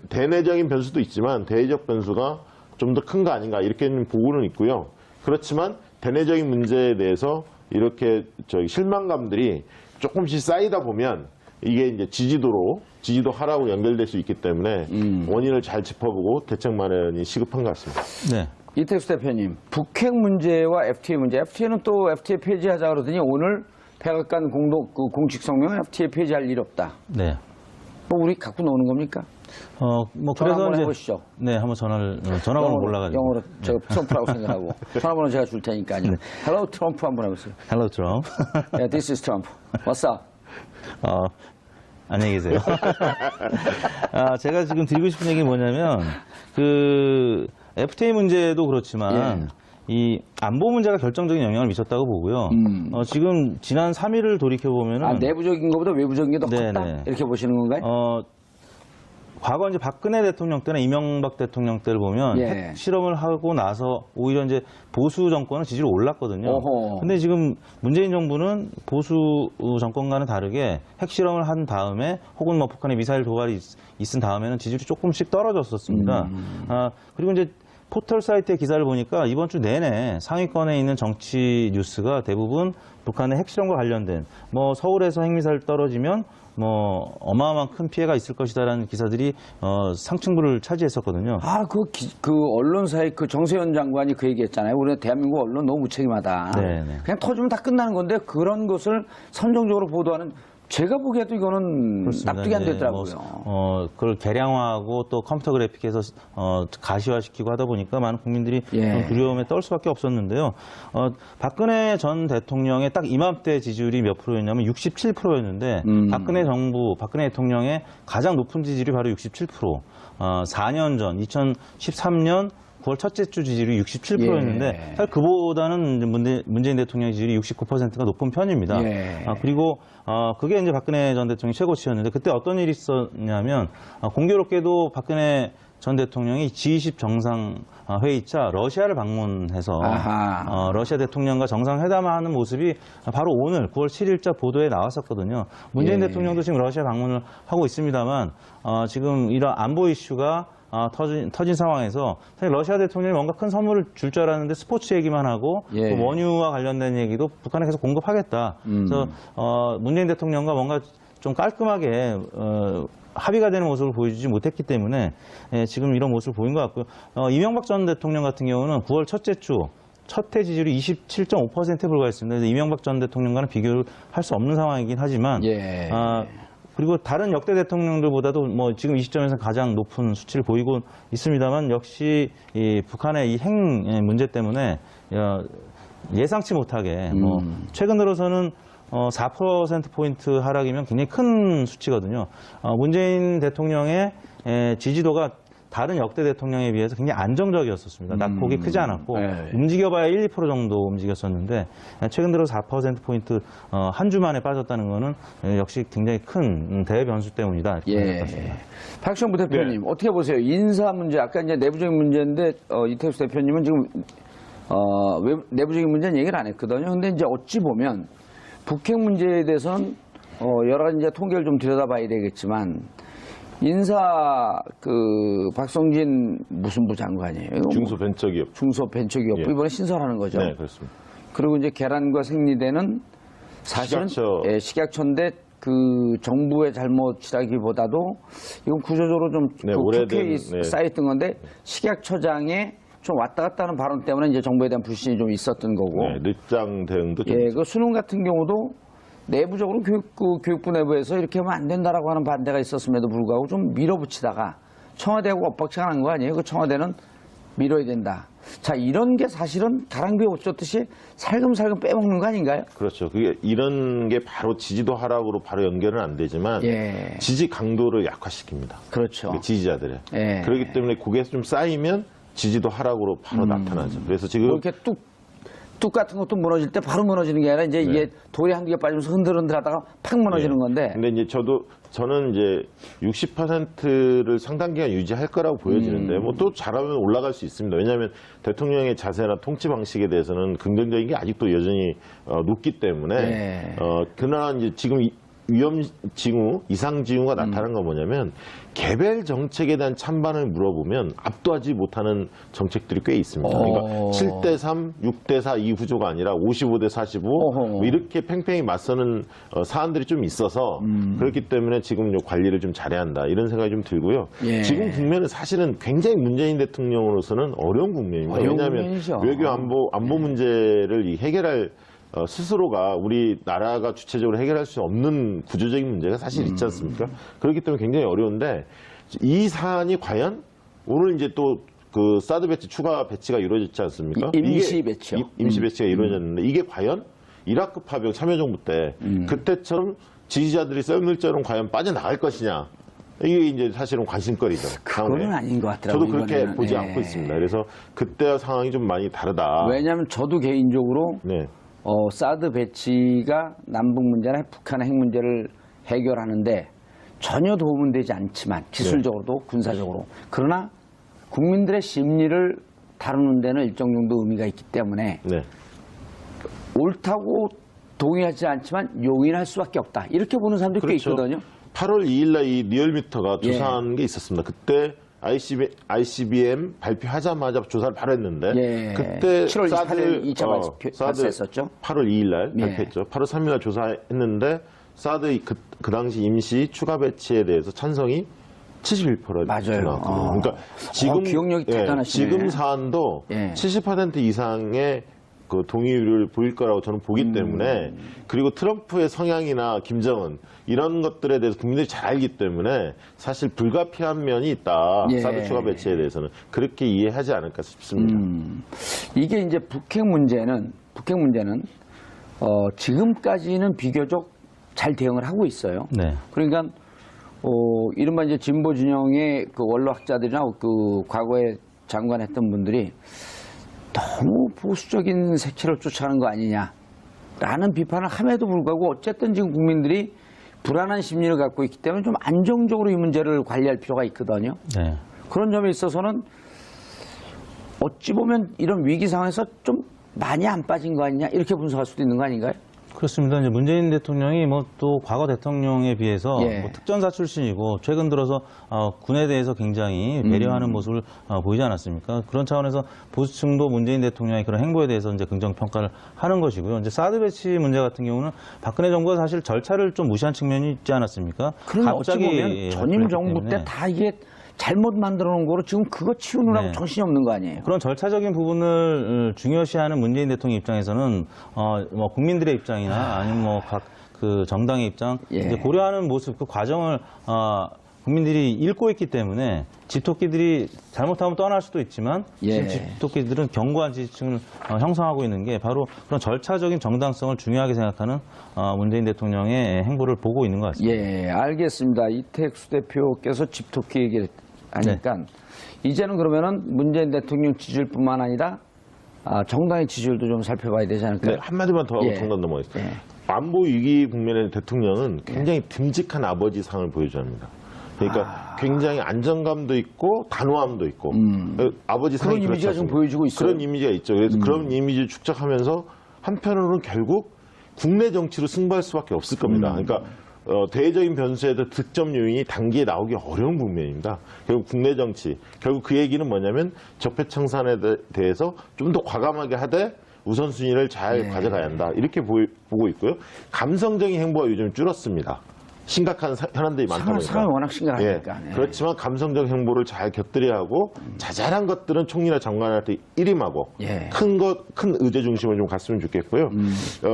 대내적인 변수도 있지만 대외적 변수가 좀 더 큰 거 아닌가 이렇게 보고는 있고요. 그렇지만 대내적인 문제에 대해서 이렇게 실망감들이 조금씩 쌓이다 보면 이게 이제 지지도로 지지도 하락으로 연결될 수 있기 때문에 원인을 잘 짚어보고 대책 마련이 시급한 것 같습니다. 네. 이택수 대표님, 북핵 문제와 FTA 문제, FTA는 또 FTA 폐지하자 그러더니 오늘 백악관 공식 성명 FTA 폐지할 일 없다. 네. 뭐 우리 갖고 노는 겁니까? 뭐 전화 그래서 한번 이제 해보시죠. 네, 한번 전화번호 몰라가지고. 영어로 저 트럼프라고 생각하고 전화번호 제가 줄 테니까요. Hello 트럼프 한번 해보세요. Hello, Trump. Yeah, this is Trump. What's up? 안녕히 계세요. 제가 지금 드리고 싶은 얘기는 뭐냐면, FTA 문제도 그렇지만, 이 안보 문제가 결정적인 영향을 미쳤다고 보고요. 지금 지난 3일을 돌이켜보면은. 내부적인 것보다 외부적인 게 더 네네. 컸다? 이렇게 보시는 건가요? 과거 이제 박근혜 대통령 때나 이명박 대통령 때를 보면 핵 실험을 하고 나서 오히려 이제 보수 정권은 지지율이 올랐거든요. 어허. 근데 지금 문재인 정부는 보수 정권과는 다르게 핵 실험을 한 다음에 혹은 뭐 북한의 미사일 도발이 있은 다음에는 지지율이 조금씩 떨어졌었습니다. 그리고 이제 포털 사이트의 기사를 보니까 이번 주 내내 상위권에 있는 정치 뉴스가 대부분 북한의 핵실험과 관련된 뭐 서울에서 핵미사일 떨어지면 뭐 어마어마한 큰 피해가 있을 것이다라는 기사들이 상층부를 차지했었거든요. 그 언론사의 그 정세현 장관이 그 얘기했잖아요. 우리 대한민국 언론 너무 무책임하다. 네네. 그냥 터지면 다 끝나는 건데 그런 것을 선정적으로 보도하는 제가 보기에도 이거는 그렇습니다. 납득이 안 이제 되더라고요. 그걸 개량화하고 또 컴퓨터 그래픽해서 가시화시키고 하다 보니까 많은 국민들이 좀 두려움에 떨 수밖에 없었는데요. 박근혜 전 대통령의 딱 이맘때 지지율이 몇 프로였냐면 67%였는데 박근혜 정부, 박근혜 대통령의 가장 높은 지지율이 바로 67%. 4년 전 2013년 9월 첫째 주 지지율이 67%였는데 사실 그보다는 문재인 대통령의 지지율이 69%가 높은 편입니다. 그리고 그게 이제 박근혜 전 대통령이 최고치였는데 그때 어떤 일이 있었냐면 공교롭게도 박근혜 전 대통령이 G20 정상회의차 러시아를 방문해서 러시아 대통령과 정상회담하는 모습이 바로 오늘 9월 7일자 보도에 나왔었거든요. 문재인 대통령도 지금 러시아 방문을 하고 있습니다만 지금 이런 안보 이슈가 터진 상황에서 사실 러시아 대통령이 뭔가 큰 선물을 줄 줄 알았는데 스포츠 얘기만 하고 또 원유와 관련된 얘기도 북한에 계속 공급하겠다. 그래서 문재인 대통령과 뭔가 좀 깔끔하게 합의가 되는 모습을 보여주지 못했기 때문에 지금 이런 모습을 보인 것 같고요. 이명박 전 대통령 같은 경우는 9월 첫째 주 첫 해 지지율이 27.5%에 불과했습니다. 그래서 이명박 전 대통령과는 비교를 할 수 없는 상황이긴 하지만 그리고 다른 역대 대통령들보다도 뭐 지금 이 시점에서 가장 높은 수치를 보이고 있습니다만 역시 이 북한의 이 핵 문제 때문에 예상치 못하게 뭐 최근 들어서는 4%포인트 하락이면 굉장히 큰 수치거든요. 문재인 대통령의 지지도가 다른 역대 대통령에 비해서 굉장히 안정적이었었습니다. 낙폭이 크지 않았고 움직여봐야 1, 2% 정도 움직였었는데 최근 들어 4%포인트 한 주 만에 빠졌다는 거는 역시 굉장히 큰 대변수 때문이다. 박시영 부대표님 어떻게 보세요? 인사 문제 아까 이제 내부적인 문제인데 이택수 대표님은 지금 내부적인 문제는 얘기를 안 했거든요. 근데 이제 어찌 보면 북핵 문제에 대해서는 여러 가지 이제 통계를 좀 들여다봐야 되겠지만. 인사 박성진 무슨 부 장관이에요? 중소벤처기업. 중소벤처기업부 이번에 신설하는 거죠. 네, 그렇습니다. 그리고 이제 계란과 생리대는 사실은 식약처인데 그 정부의 잘못이라기보다도 이건 구조적으로 좀 국회에 쌓여있던 건데 식약처장에 좀 왔다 갔다 하는 발언 때문에 이제 정부에 대한 불신이 좀 있었던 거고. 늦장 대응도 좀. 그 수능 같은 경우도 내부적으로 교육부 내부에서 이렇게 하면 안 된다라고 하는 반대가 있었음에도 불구하고 좀 밀어붙이다가 청와대하고 엇박자가 난 거 아니에요? 그 청와대는 밀어야 된다. 자, 이런 게 사실은 가랑비에 옷 젖듯이 살금살금 빼먹는 거 아닌가요? 그렇죠. 그게 이런 게 바로 지지도 하락으로 바로 연결은 안 되지만 지지 강도를 약화시킵니다. 그렇죠. 지지자들의. 그렇기 때문에 그게 좀 쌓이면 지지도 하락으로 바로 나타나죠. 그래서 지금 뭐 이렇게 뚝 같은 것도 무너질 때 바로 무너지는 게 아니라 이제 이게 돌이 한두 개 빠지면서 흔들흔들 하다가 팍 무너지는 건데. 근데 이제 저는 이제 60%를 상당 기간 유지할 거라고 보여지는데 뭐 또 잘하면 올라갈 수 있습니다. 왜냐하면 대통령의 자세나 통치 방식에 대해서는 긍정적인 게 아직도 여전히 높기 때문에 그러나 이제 지금 위험 징후, 이상 징후가 나타나는 건 뭐냐면 개별 정책에 대한 찬반을 물어보면 압도하지 못하는 정책들이 꽤 있습니다. 그러니까 7대3, 6대4 이 구조가 아니라 55대45 뭐 이렇게 팽팽히 맞서는 사안들이 좀 있어서 그렇기 때문에 지금 관리를 좀 잘해야 한다 이런 생각이 좀 들고요. 예. 지금 국면은 사실은 굉장히 문재인 대통령으로서는 어려운 국면입니다. 어려운 왜냐하면 국면이죠. 외교 안보 문제를 해결할 스스로가 우리나라가 주체적으로 해결할 수 없는 구조적인 문제가 사실 있지 않습니까? 그렇기 때문에 굉장히 어려운데 이 사안이 과연 오늘 이제 또 그 사드 배치 추가 배치가 이루어졌지 않습니까? 임시 배치요. 임시 배치가 이루어졌는데 이게 과연 이라크 파병 참여정부 때 그때처럼 지지자들이 썰물처럼 과연 빠져나갈 것이냐? 이게 이제 사실은 관심거리죠. 그거는 향후에. 아닌 것 같더라고요. 저도 그렇게 이번에는. 보지 예. 않고 있습니다. 그래서 그때와 상황이 좀 많이 다르다. 왜냐하면 저도 개인적으로 네. 사드 배치가 남북 문제나 북한의 핵 문제를 해결하는데 전혀 도움은 되지 않지만 기술적으로도 군사적으로 그러나 국민들의 심리를 다루는 데는 일정 정도 의미가 있기 때문에 네. 옳다고 동의하지 않지만 용인할 수밖에 없다. 이렇게 보는 사람들이 꽤 있거든요. 8월 2일 날 이 리얼미터가 예. 조사한 게 있었습니다. 그때 ICBM 발표하자마자 조사를 바로 했는데 예. 그때 7월 28일 사드 2차 발표했었죠. 8월 2일 날 예. 발표했죠. 8월 3일 날 조사했는데 사드 그 당시 임시 추가 배치에 대해서 찬성이 71% 맞아요. 나왔거든요. 그러니까 지금 기억력이 대단하시네. 지금 사안도 예. 70% 이상의 그 동의를 보일 거라고 저는 보기 때문에 그리고 트럼프의 성향이나 김정은 이런 것들에 대해서 국민들이 잘 알기 때문에 사실 불가피한 면이 있다. 예. 사드 추가 배치에 대해서는 그렇게 이해하지 않을까 싶습니다. 이게 이제 북핵 문제는 지금까지는 비교적 잘 대응을 하고 있어요. 네. 그러니까 이른바 이제 진보 진영의 그 원로학자들이나 그 과거에 장관했던 분들이 너무 보수적인 색채를 쫓아가는 거 아니냐라는 비판을 함에도 불구하고 어쨌든 지금 국민들이 불안한 심리를 갖고 있기 때문에 좀 안정적으로 이 문제를 관리할 필요가 있거든요. 네. 그런 점에 있어서는 어찌 보면 이런 위기 상황에서 좀 많이 안 빠진 거 아니냐 이렇게 분석할 수도 있는 거 아닌가요? 그렇습니다. 이제 문재인 대통령이 뭐 또 과거 대통령에 비해서 예. 뭐 특전사 출신이고 최근 들어서 군에 대해서 굉장히 배려하는 모습을 보이지 않았습니까? 그런 차원에서 보수층도 문재인 대통령의 그런 행보에 대해서 이제 긍정 평가를 하는 것이고요. 이제 사드 배치 문제 같은 경우는 박근혜 정부가 사실 절차를 좀 무시한 측면이 있지 않았습니까? 그럼 어찌 보면 전임 정부 때 때문에. 다 이게 잘못 만들어 놓은 거로 지금 그거 치우느라고 네. 정신이 없는 거 아니에요? 그런 절차적인 부분을 중요시하는 문재인 대통령 입장에서는 뭐 국민들의 입장이나 아니면 뭐 각 그 정당의 입장 예. 이제 고려하는 모습 그 과정을 국민들이 읽고 있기 때문에 집토끼들이 잘못하면 떠날 수도 있지만 예. 지금 집토끼들은 견고한 지지층을 형성하고 있는 게 바로 그런 절차적인 정당성을 중요하게 생각하는 문재인 대통령의 행보를 보고 있는 것 같습니다. 예, 알겠습니다. 이택수 대표께서 집토끼 얘기를 하니까 이제는 그러면은 문재인 대통령 지지율뿐만 아니라 정당의 지지율도 좀 살펴봐야 되지 않을까요? 네, 한마디만 더 하고 예. 정답 넘어가겠습니다. 예. 안보 위기 국면의 대통령은 굉장히 듬직한 아버지 상을 보여줘야 합니다. 그러니까 굉장히 안정감도 있고 단호함도 있고 아버지 상이 그런 이미지가 좀 않습니까? 보여지고 있어요. 그런 이미지가 있죠. 그래서 그런 이미지를 축적하면서 한편으로는 결국 국내 정치로 승부할 수밖에 없을 겁니다. 그러니까 대외적인 변수에도 득점 요인이 단기에 나오기 어려운 국면입니다. 결국 국내 정치, 결국 그 얘기는 뭐냐면 적폐청산에 대해서 좀 더 과감하게 하되 우선순위를 잘 가져가야 한다. 이렇게 보고 있고요. 감성적인 행보가 요즘 줄었습니다. 심각한 현안들이 많다 보니까. 상황이 워낙 심각하니까. 네. 그렇지만 감성적 행보를 잘 곁들여야 하고 자잘한 것들은 총리나 장관한테 일임하고 예. 큰 의제 중심을 좀 갔으면 좋겠고요.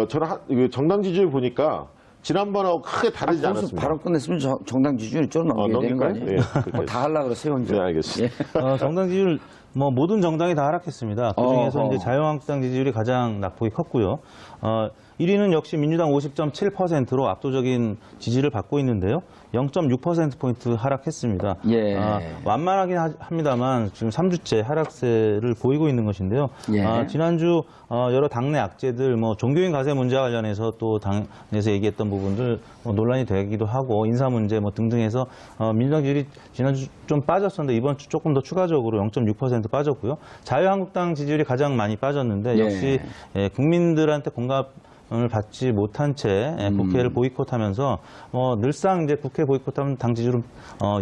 저는 정당 지지율 보니까 지난번하고 크게 다르지 않았습니다. 바로 끝냈으면 정당 지지율 좀 넘겨야 되는 거 넘길까요? 아니에요? 예, 뭐 다 하려고 그러세요, 혼자. 네, 알겠습니다. 정당 지지율 뭐 모든 정당이 다 하락했습니다. 그중에서 이제 자유한국당 지지율이 가장 낙폭이 컸고요. 1위는 역시 민주당 50.7%로 압도적인 지지를 받고 있는데요. 0.6%포인트 하락했습니다. 예. 완만하긴 합니다만 지금 3주째 하락세를 보이고 있는 것인데요. 예. 지난주 여러 당내 악재들, 뭐 종교인 가세 문제와 관련해서 또 당에서 얘기했던 부분들 논란이 되기도 하고 인사 문제 뭐 등등해서 민주당 지지율이 지난주 좀 빠졌었는데 이번 주 조금 더 추가적으로 0.6% 빠졌고요. 자유한국당 지지율이 가장 많이 빠졌는데 역시 국민들한테 공감 받지 못한 채 국회를 보이콧하면서 늘상 이제 국회 보이콧하면 당 지지율은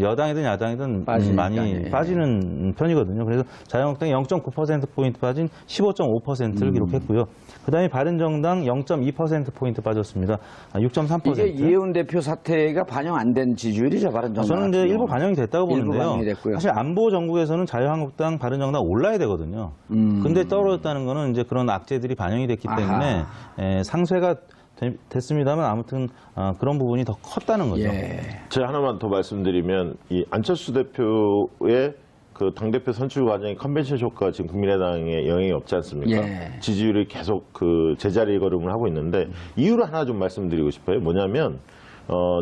여당이든 야당이든 많이 빠지는 편이거든요. 그래서 자유한국당이 0.9%포인트 빠진 15.5%를 기록했고요. 그다음에 바른정당 0.2%포인트 빠졌습니다. 6.3%. 이게 이해운 대표 사태가 반영 안 된 지지율이죠, 바른정당. 저는 이제 일부 반영이 됐다고 보는데요. 일부 반영이 됐고요. 사실 안보 정국에서는 자유한국당, 바른정당 올라야 되거든요. 근데 떨어졌다는 거는 이제 그런 악재들이 반영이 됐기 때문에 상쇄가 됐습니다만 아무튼 그런 부분이 더 컸다는 거죠. 제가 하나만 더 말씀드리면 이 안철수 대표의 그 당대표 선출 과정의 컨벤션 효과가 지금 국민의당에 영향이 없지 않습니까? 지지율이 계속 그 제자리 걸음을 하고 있는데 이유를 하나 좀 말씀드리고 싶어요. 뭐냐면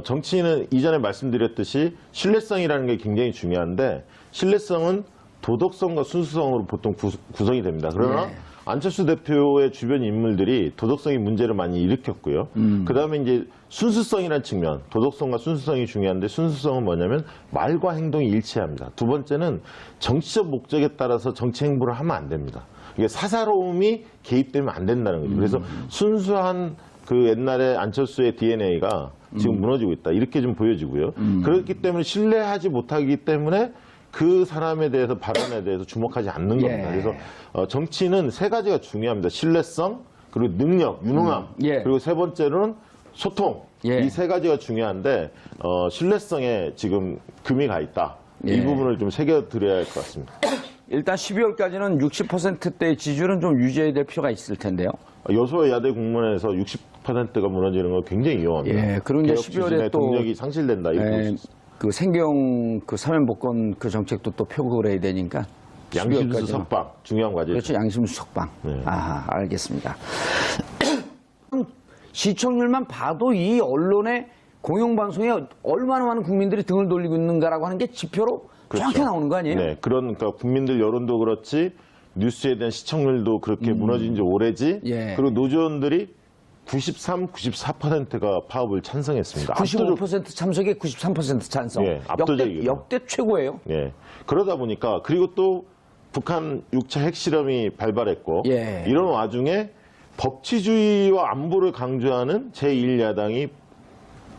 정치인은 이전에 말씀드렸듯이 신뢰성이라는 게 굉장히 중요한데 신뢰성은 도덕성과 순수성으로 보통 구성이 됩니다. 그러나 안철수 대표의 주변 인물들이 도덕성의 문제를 많이 일으켰고요. 그다음에 이제 순수성이라는 측면, 도덕성과 순수성이 중요한데 순수성은 뭐냐면 말과 행동이 일치합니다. 두 번째는 정치적 목적에 따라서 정치 행보를 하면 안 됩니다. 이게 사사로움이 개입되면 안 된다는 거죠. 그래서 순수한 그 옛날에 안철수의 DNA가 지금 무너지고 있다. 이렇게 좀 보여지고요. 그렇기 때문에 신뢰하지 못하기 때문에 그 사람에 대해서 발언에 대해서 주목하지 않는 겁니다. 그래서 정치는 세 가지가 중요합니다. 신뢰성, 그리고 능력, 유능함, 그리고 세 번째로는 소통. 이 세 가지가 중요한데 신뢰성에 지금 금이 가 있다. 이 부분을 좀 새겨드려야 할 것 같습니다. 일단 12월까지는 60%대의 지지율은 좀 유지해야 될 필요가 있을 텐데요. 여소야대 국면에서 60%가 무너지는 건 굉장히 위험합니다. 그리고 이제 개혁 12월에 또 동력이 상실된다. 이렇게 볼 수 있습니다. 그 생경 그 사면복권 그 정책도 또 표구를 해야 되니까 양심수 석방 중요한 과제죠. 그렇죠. 양심수 석방. 알겠습니다. 시청률만 봐도 이 언론의 공영방송에 얼마나 많은 국민들이 등을 돌리고 있는가라고 하는 게 지표로 정확히 나오는 거 아니에요? 네, 그러니까 국민들 여론도 그렇지 뉴스에 대한 시청률도 그렇게 무너진 지 오래지. 그리고 노조원들이 93, 94%가 파업을 찬성했습니다. 95% 참석에 93% 찬성. 압도적이에요. 역대 최고예요. 그러다 보니까 그리고 또 북한 6차 핵실험이 발발했고 이런 와중에 법치주의와 안보를 강조하는 제1야당이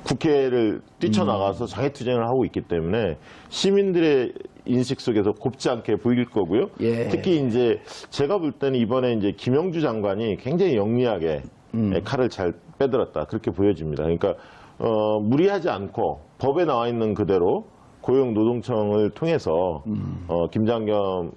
국회를 뛰쳐나가서 장애투쟁을 하고 있기 때문에 시민들의 인식 속에서 곱지 않게 보일 거고요. 특히 이제 제가 볼 때는 이번에 이제 김영주 장관이 굉장히 영리하게 칼을 잘 빼들었다 그렇게 보여집니다. 그러니까 무리하지 않고 법에 나와 있는 그대로 고용노동청을 통해서 김장겸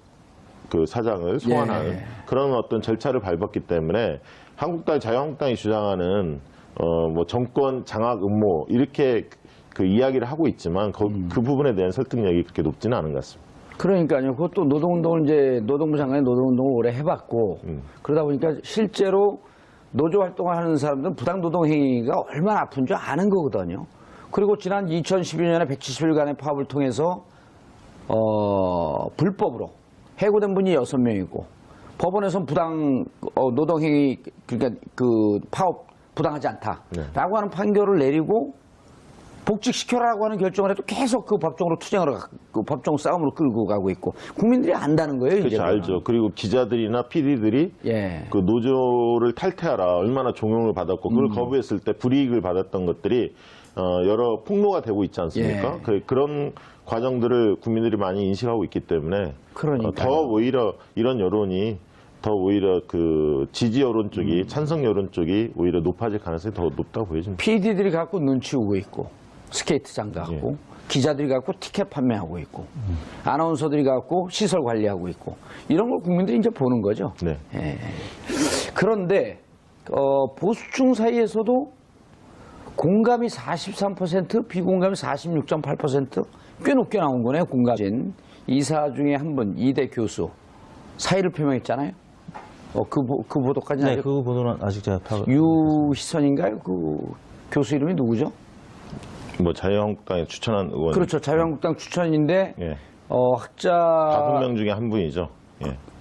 그 사장을 소환하는 그런 어떤 절차를 밟았기 때문에 한국당 자유한국당이 주장하는 뭐 정권 장악 음모 이렇게 그 이야기를 하고 있지만 그 부분에 대한 설득력이 그렇게 높지는 않은 것 같습니다. 그러니까요. 그것도 노동운동을 이제 노동부 장관이 노동운동을 오래 해봤고 그러다 보니까 실제로 노조 활동을 하는 사람들은 부당노동 행위가 얼마나 아픈 줄 아는 거거든요. 그리고 지난 2012년에 170일간의 파업을 통해서 불법으로 해고된 분이 6명이고 법원에서는 부당 노동 행위 그러니까 그 파업 부당하지 않다라고 하는 판결을 내리고 복직시켜라라고 하는 결정을 해도 계속 그 법정으로 투쟁을 그 법정 싸움으로 끌고 가고 있고 국민들이 안다는 거예요. 그렇죠, 알죠. 그리고 기자들이나 PD들이 그 노조를 탈퇴하라 얼마나 종용을 받았고 그걸 거부했을 때 불이익을 받았던 것들이 여러 폭로가 되고 있지 않습니까? 그런 과정들을 국민들이 많이 인식하고 있기 때문에 더 오히려 이런 여론이 더 오히려 그 지지 여론 쪽이 찬성 여론 쪽이 오히려 높아질 가능성이 더 높다고 보여집니다. PD들이 갖고 눈치 오고 있고 스케이트장 갖고 기자들이 갖고 티켓 판매하고 있고 아나운서들이 갖고 시설 관리하고 있고 이런 걸 국민들이 이제 보는 거죠. 그런데 보수층 사이에서도 공감이 43%, 비공감이 46.8% 꽤 높게 나온 거네요. 공감진 이사 중에 한 분 이대 교수 사의를 표명했잖아요. 그 보도까지는 아직 그 보도는 아직 제가 유희선인가요? 그 교수 이름이 누구죠? 뭐 자유한국당에 추천한 의원. 그렇죠. 자유한국당 추천인데 학자 5명 중에 한 분이죠.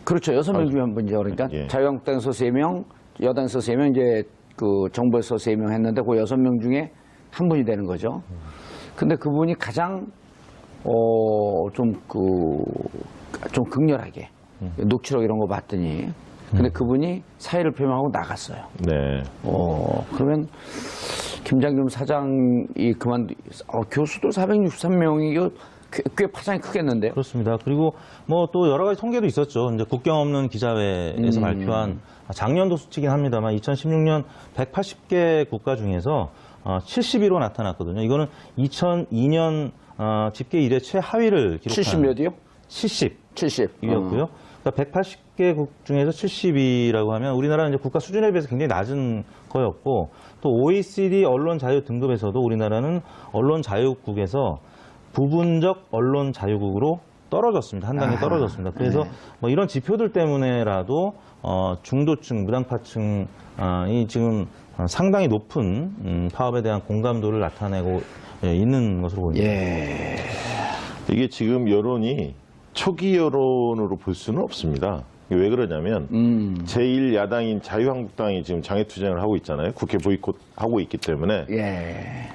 그렇죠. 6명 중에 한 분이죠. 그러니까 자유한국당에서 3명, 여당에서 3명, 이제 그 정부에서 3명 했는데 그 6명 중에 한 분이 되는 거죠. 근데 그분이 가장 좀 극렬하게 녹취록 이런 거 봤더니 근데 그분이 사의를 표명하고 나갔어요. 네. 그러면 김장겸 사장이 교수도 463명이 이거 꽤 파장이 크겠는데요. 그렇습니다. 그리고 뭐 또 여러 가지 통계도 있었죠. 이제 국경 없는 기자회에서 발표한 작년도 수치긴 합니다만 2016년 180개 국가 중에서 71로 나타났거든요. 이거는 2002년 집계 이래 최하위를 기록한 70 몇이요? 70이었고요. 그러니까 180개국 중에서 70이라고 하면 우리나라는 이제 국가 수준에 비해서 굉장히 낮은 거였고, 또 OECD 언론 자유 등급에서도 우리나라는 언론 자유국에서 부분적 언론 자유국으로 떨어졌습니다. 한 단계 떨어졌습니다. 그래서 뭐 이런 지표들 때문에라도 중도층, 무당파층이 지금 상당히 높은 파업에 대한 공감도를 나타내고 있는 것으로 보입니다. 예. 이게 지금 여론이 초기 여론으로 볼 수는 없습니다. 왜 그러냐면 제1야당인 자유한국당이 지금 장애투쟁을 하고 있잖아요. 국회 보이콧하고 있기 때문에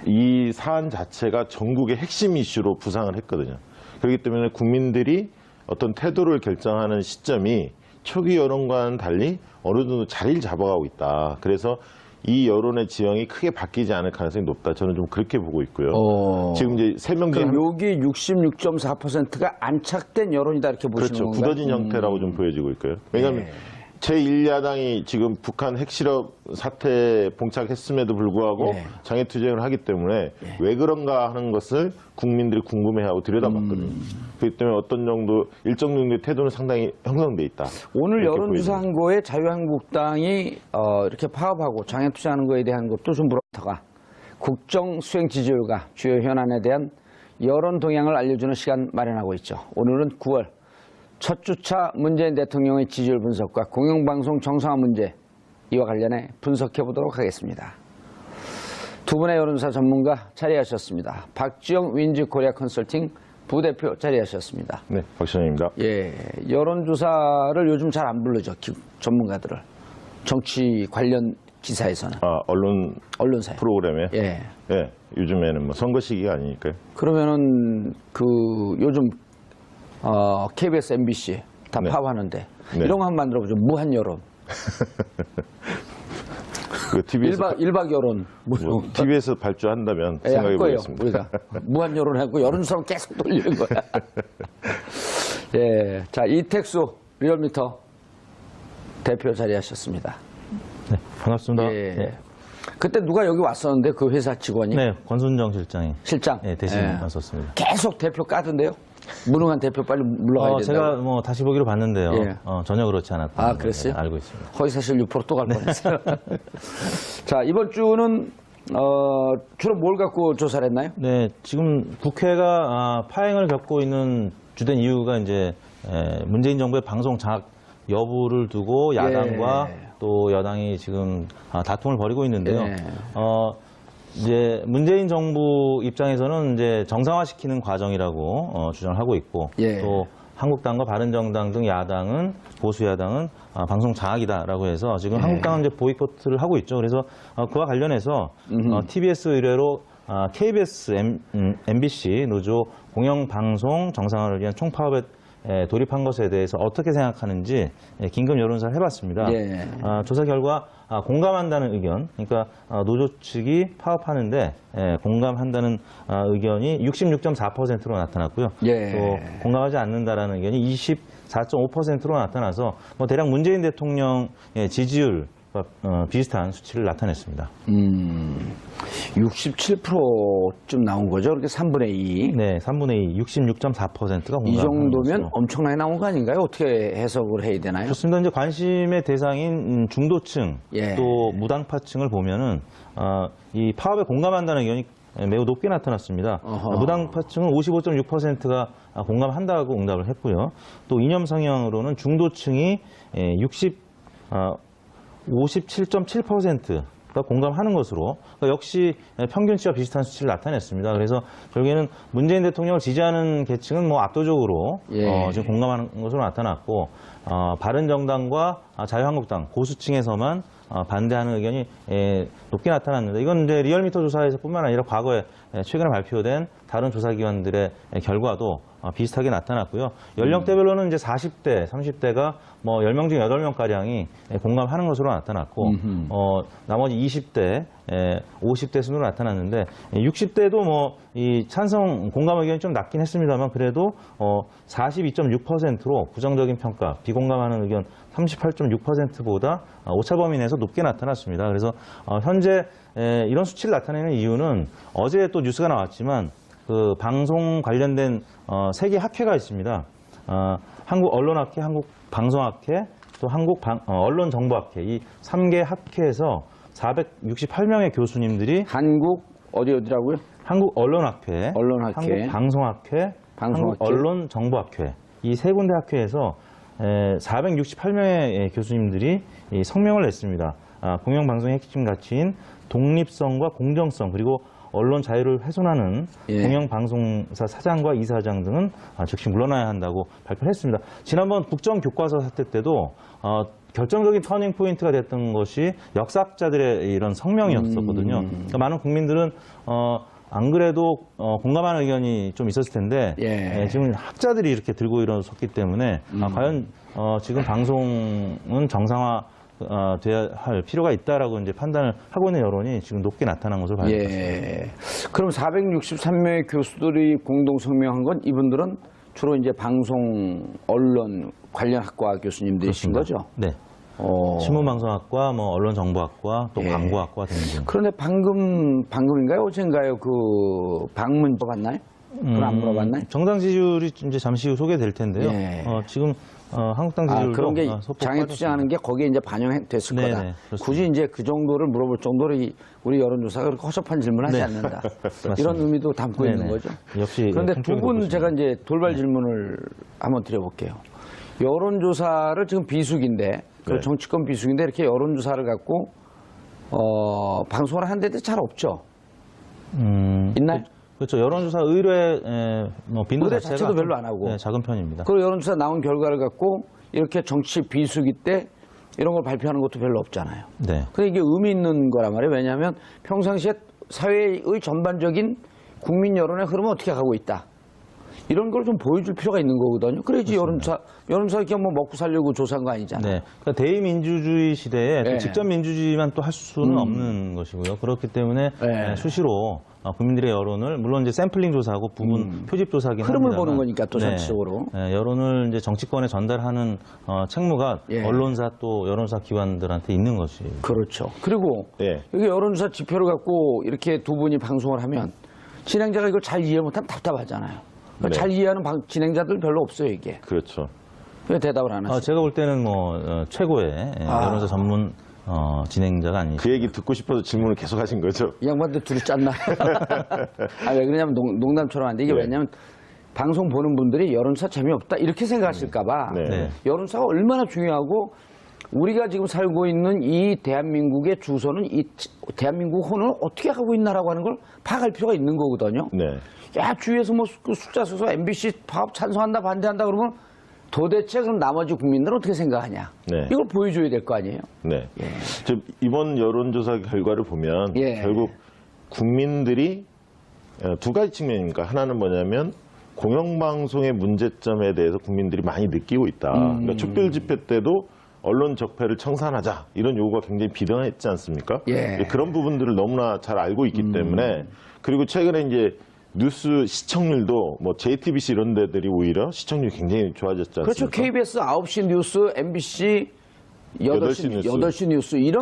이 사안 자체가 전국의 핵심 이슈로 부상을 했거든요. 그렇기 때문에 국민들이 어떤 태도를 결정하는 시점이 초기 여론과는 달리 어느 정도 자리를 잡아가고 있다. 그래서 이 여론의 지형이 크게 바뀌지 않을 가능성이 높다. 저는 좀 그렇게 보고 있고요. 지금 이제 3명 중에 그럼 여기 66.4%가 안착된 여론이다 이렇게 보시는 그렇죠. 건가요? 굳어진 형태라고 좀 보여지고 있고요. 왜냐하면 제1야당이 지금 북한 핵실험 사태에 봉착했음에도 불구하고 장애투쟁을 하기 때문에 왜 그런가 하는 것을 국민들이 궁금해하고 들여다봤거든요. 그렇기 때문에 어떤 정도 일정 정도의 태도는 상당히 형성돼 있다. 오늘 여론조사한 거에 자유한국당이 이렇게 파업하고 장애투쟁하는 거에 대한 것도 좀 물어다가 국정 수행 지지율과 주요 현안에 대한 여론 동향을 알려주는 시간 마련하고 있죠. 오늘은 9월 첫 주차 문재인 대통령의 지지율 분석과 공영방송 정상화 문제 이와 관련해 분석해 보도록 하겠습니다. 두 분의 여론조사 전문가 자리하셨습니다. 박지영 윈즈 코리아 컨설팅 부대표 자리하셨습니다. 네, 박신영입니다. 예, 여론조사를 요즘 잘 안 부르죠. 전문가들을. 정치 관련 기사에서는. 언론사에 프로그램에. 예. 예, 요즘에는 뭐 선거 시기가 아니니까요. 그러면은 요즘 KBS, MBC 다 파업하는데 이런 거 한번 만들어보죠. 무한 여론. 그 TV에서 1박 여론. TV에서 발주한다면 할 생각해 거예요. 보겠습니다. 우리가 무한 여론 하고 여론조사로 계속 돌리는 거야. 예, 자 이택수 리얼미터 대표 자리하셨습니다. 네, 반갑습니다. 예. 네. 그때 누가 여기 왔었는데 그 회사 직원이? 네, 권순정 실장 대신 왔었습니다. 계속 대표 까던데요? 무능한 대표 빨리 물러가야 된다고. 제가 뭐 다시 보기로 봤는데요. 예. 전혀 그렇지 않았다. 그랬어요? 알고 있습니다. 허위사실 유포로 또 갈 뻔했어요. 자, 이번 주는 주로 뭘 갖고 조사를 했나요? 네, 지금 국회가 파행을 겪고 있는 주된 이유가 이제 문재인 정부의 방송 장악 여부를 두고 야당과 또 여당이 지금 다툼을 벌이고 있는데요. 이제 문재인 정부 입장에서는 이제 정상화시키는 과정이라고 주장을 하고 있고 또 한국당과 바른정당 등 야당은 보수 야당은 방송 장악이다라고 해서 지금 한국당은 이제 보이콧을 하고 있죠. 그래서 그와 관련해서 TBS 의뢰로 KBS, MBC 노조 공영방송 정상화를 위한 총파업에 돌입한 것에 대해서 어떻게 생각하는지 긴급 여론조사를 해봤습니다. 조사 결과 공감한다는 의견, 그러니까 노조 측이 파업하는데 공감한다는 의견이 66.4%로 나타났고요. 또 공감하지 않는다라는 의견이 24.5%로 나타나서 뭐 대략 문재인 대통령 지지율과 비슷한 수치를 나타냈습니다. 67%쯤 나온 거죠? 그렇게 3분의 2. 네, 3분의 2, 66.4%가 공감하는 이 정도면 것으로. 엄청나게 나온 거 아닌가요? 어떻게 해석을 해야 되나요? 좋습니다. 이제 관심의 대상인 중도층 또 무당파층을 보면은 이 파업에 공감한다는 의견이 매우 높게 나타났습니다. 무당파층은 55.6%가 공감한다고 응답을 했고요. 또 이념 성향으로는 중도층이 57.7%가 공감하는 것으로 역시 평균치와 비슷한 수치를 나타냈습니다. 그래서 결국에는 문재인 대통령을 지지하는 계층은 뭐 압도적으로 지금 공감하는 것으로 나타났고 바른정당과 자유한국당 보수층에서만 반대하는 의견이 높게 나타났는데 이건 이제 리얼미터 조사에서뿐만 아니라 과거에 최근에 발표된 다른 조사기관들의 결과도 비슷하게 나타났고요. 연령대별로는 이제 40대, 30대가 뭐 10명 중 8명가량이 공감하는 것으로 나타났고, 나머지 20대, 50대 순으로 나타났는데, 60대도 뭐 이 찬성 공감 의견이 좀 낮긴 했습니다만, 그래도 42.6%로 부정적인 평가, 비공감하는 의견 38.6%보다 오차 범위 내에서 높게 나타났습니다. 그래서 현재 이런 수치를 나타내는 이유는 어제 또 뉴스가 나왔지만 그 방송 관련된 세계 학회가 있습니다. 한국 언론학회, 한국 방송학회, 또 한국 언론정보학회 이 3개 학회에서 468명의 교수님들이 한국 어디라고요? 한국 언론학회, 언론학회, 한국 방송학회, 한국 언론정보학회 이 세 군데 학회에서 468명의 교수님들이 이 성명을 냈습니다. 공영방송의 핵심 가치인 독립성과 공정성 그리고 언론 자유를 훼손하는 공영방송사 사장과 이사장 등은 즉시 물러나야 한다고 발표를 했습니다. 지난번 국정교과서 사태 때도 결정적인 터닝 포인트가 됐던 것이 역사학자들의 이런 성명이었었거든요. 그러니까 많은 국민들은 안 그래도 공감하는 의견이 좀 있었을 텐데 지금 학자들이 이렇게 들고 일어섰기 때문에 과연 지금 방송은 정상화 돼야 할 필요가 있다라고 이제 판단을 하고 있는 여론이 지금 높게 나타난 것으로 봐야 됩니다. 그럼 463명의 교수들이 공동 성명한 건 이분들은 주로 이제 방송 언론 관련 학과 교수님들이신 거죠? 네. 신문방송학과, 뭐 언론정보학과, 또 광고학과 등등. 그런데 방금인가요? 어젠가요? 그 방문 받나요? 그건 안 물어봤나요? 정당 지지율이 이제 잠시 후 소개될 텐데요. 지금 한국당 지지율도 그런 게 소폭 장애 투쟁하는 게 거기에 이제 반영됐을 거다. 그렇습니다. 굳이 이제 그 정도를 물어볼 정도로 우리 여론조사가 그렇게 허접한 질문을 하지 않는다. 이런 의미도 담고 있는 거죠. 역시. 그런데 두 분 제가 이제 돌발 질문을 한번 드려볼게요. 여론조사를 지금 비수기인데, 그 정치권 비수기인데 이렇게 여론조사를 갖고 방송을 한 데도 잘 없죠. 있나요? 그렇죠. 여론조사 의뢰 뭐 빈도 자체도 별로 안 하고 작은 편입니다. 그리고 여론조사 나온 결과를 갖고 이렇게 정치 비수기 때 이런 걸 발표하는 것도 별로 없잖아요. 네. 근데 이게 의미 있는 거란 말이에요. 왜냐하면 평상시에 사회의 전반적인 국민 여론의 흐름은 어떻게 가고 있다. 이런 걸 좀 보여줄 필요가 있는 거거든요. 그래야지 여론조사 이렇게 뭐 먹고 살려고 조사한 거 아니잖아요. 네. 그러니까 대의민주주의 시대에 또 직접 민주주의만 또 할 수는 없는 것이고요. 그렇기 때문에 수시로 국민들의 여론을 물론 이제 샘플링 조사하고 부분 표집 조사긴 흐름을 합니다만, 보는 거니까 또 전체적으로 여론을 이제 정치권에 전달하는 책무가 언론사 또 여론조사 기관들한테 있는 것이 그렇죠. 그리고 여기 여론조사 지표를 갖고 이렇게 두 분이 방송을 하면 진행자가 이걸 잘 이해 못하면 답답하잖아요. 잘 이해하는 진행자들 별로 없어요, 이게. 그렇죠. 왜 대답을 안 하세요? 제가 볼 때는 뭐 최고의 여론조사 전문 진행자가 아니죠. 그 얘기 듣고 싶어서 질문을 계속 하신 거죠? 이 양반들 둘이 짰나? 왜 그러냐면 농담처럼 한데 이게 왜냐면 방송 보는 분들이 여론조사 재미없다 이렇게 생각하실까봐 여론조사가 얼마나 중요하고 우리가 지금 살고 있는 이 대한민국의 주소는 이 대한민국 혼을 어떻게 하고 있나라고 하는 걸 파악할 필요가 있는 거거든요. 야, 주위에서 뭐 그 숫자 써서 MBC 파업 찬성한다 반대한다 그러면 도대체 그럼 나머지 국민들은 어떻게 생각하냐. 이걸 보여줘야 될 거 아니에요. 이번 여론조사 결과를 보면 결국 국민들이 두 가지 측면입니다. 하나는 뭐냐면 공영방송의 문제점에 대해서 국민들이 많이 느끼고 있다. 그러니까 촛불 집회 때도 언론 적폐를 청산하자 이런 요구가 굉장히 비등했지 않습니까? 그런 부분들을 너무나 잘 알고 있기 때문에 그리고 최근에 이제 뉴스 시청률도 뭐 JTBC 이런 데들이 오히려 시청률이 굉장히 좋아졌지 않습니까? 그렇죠. KBS 9시 뉴스, MBC 8시 뉴스 이런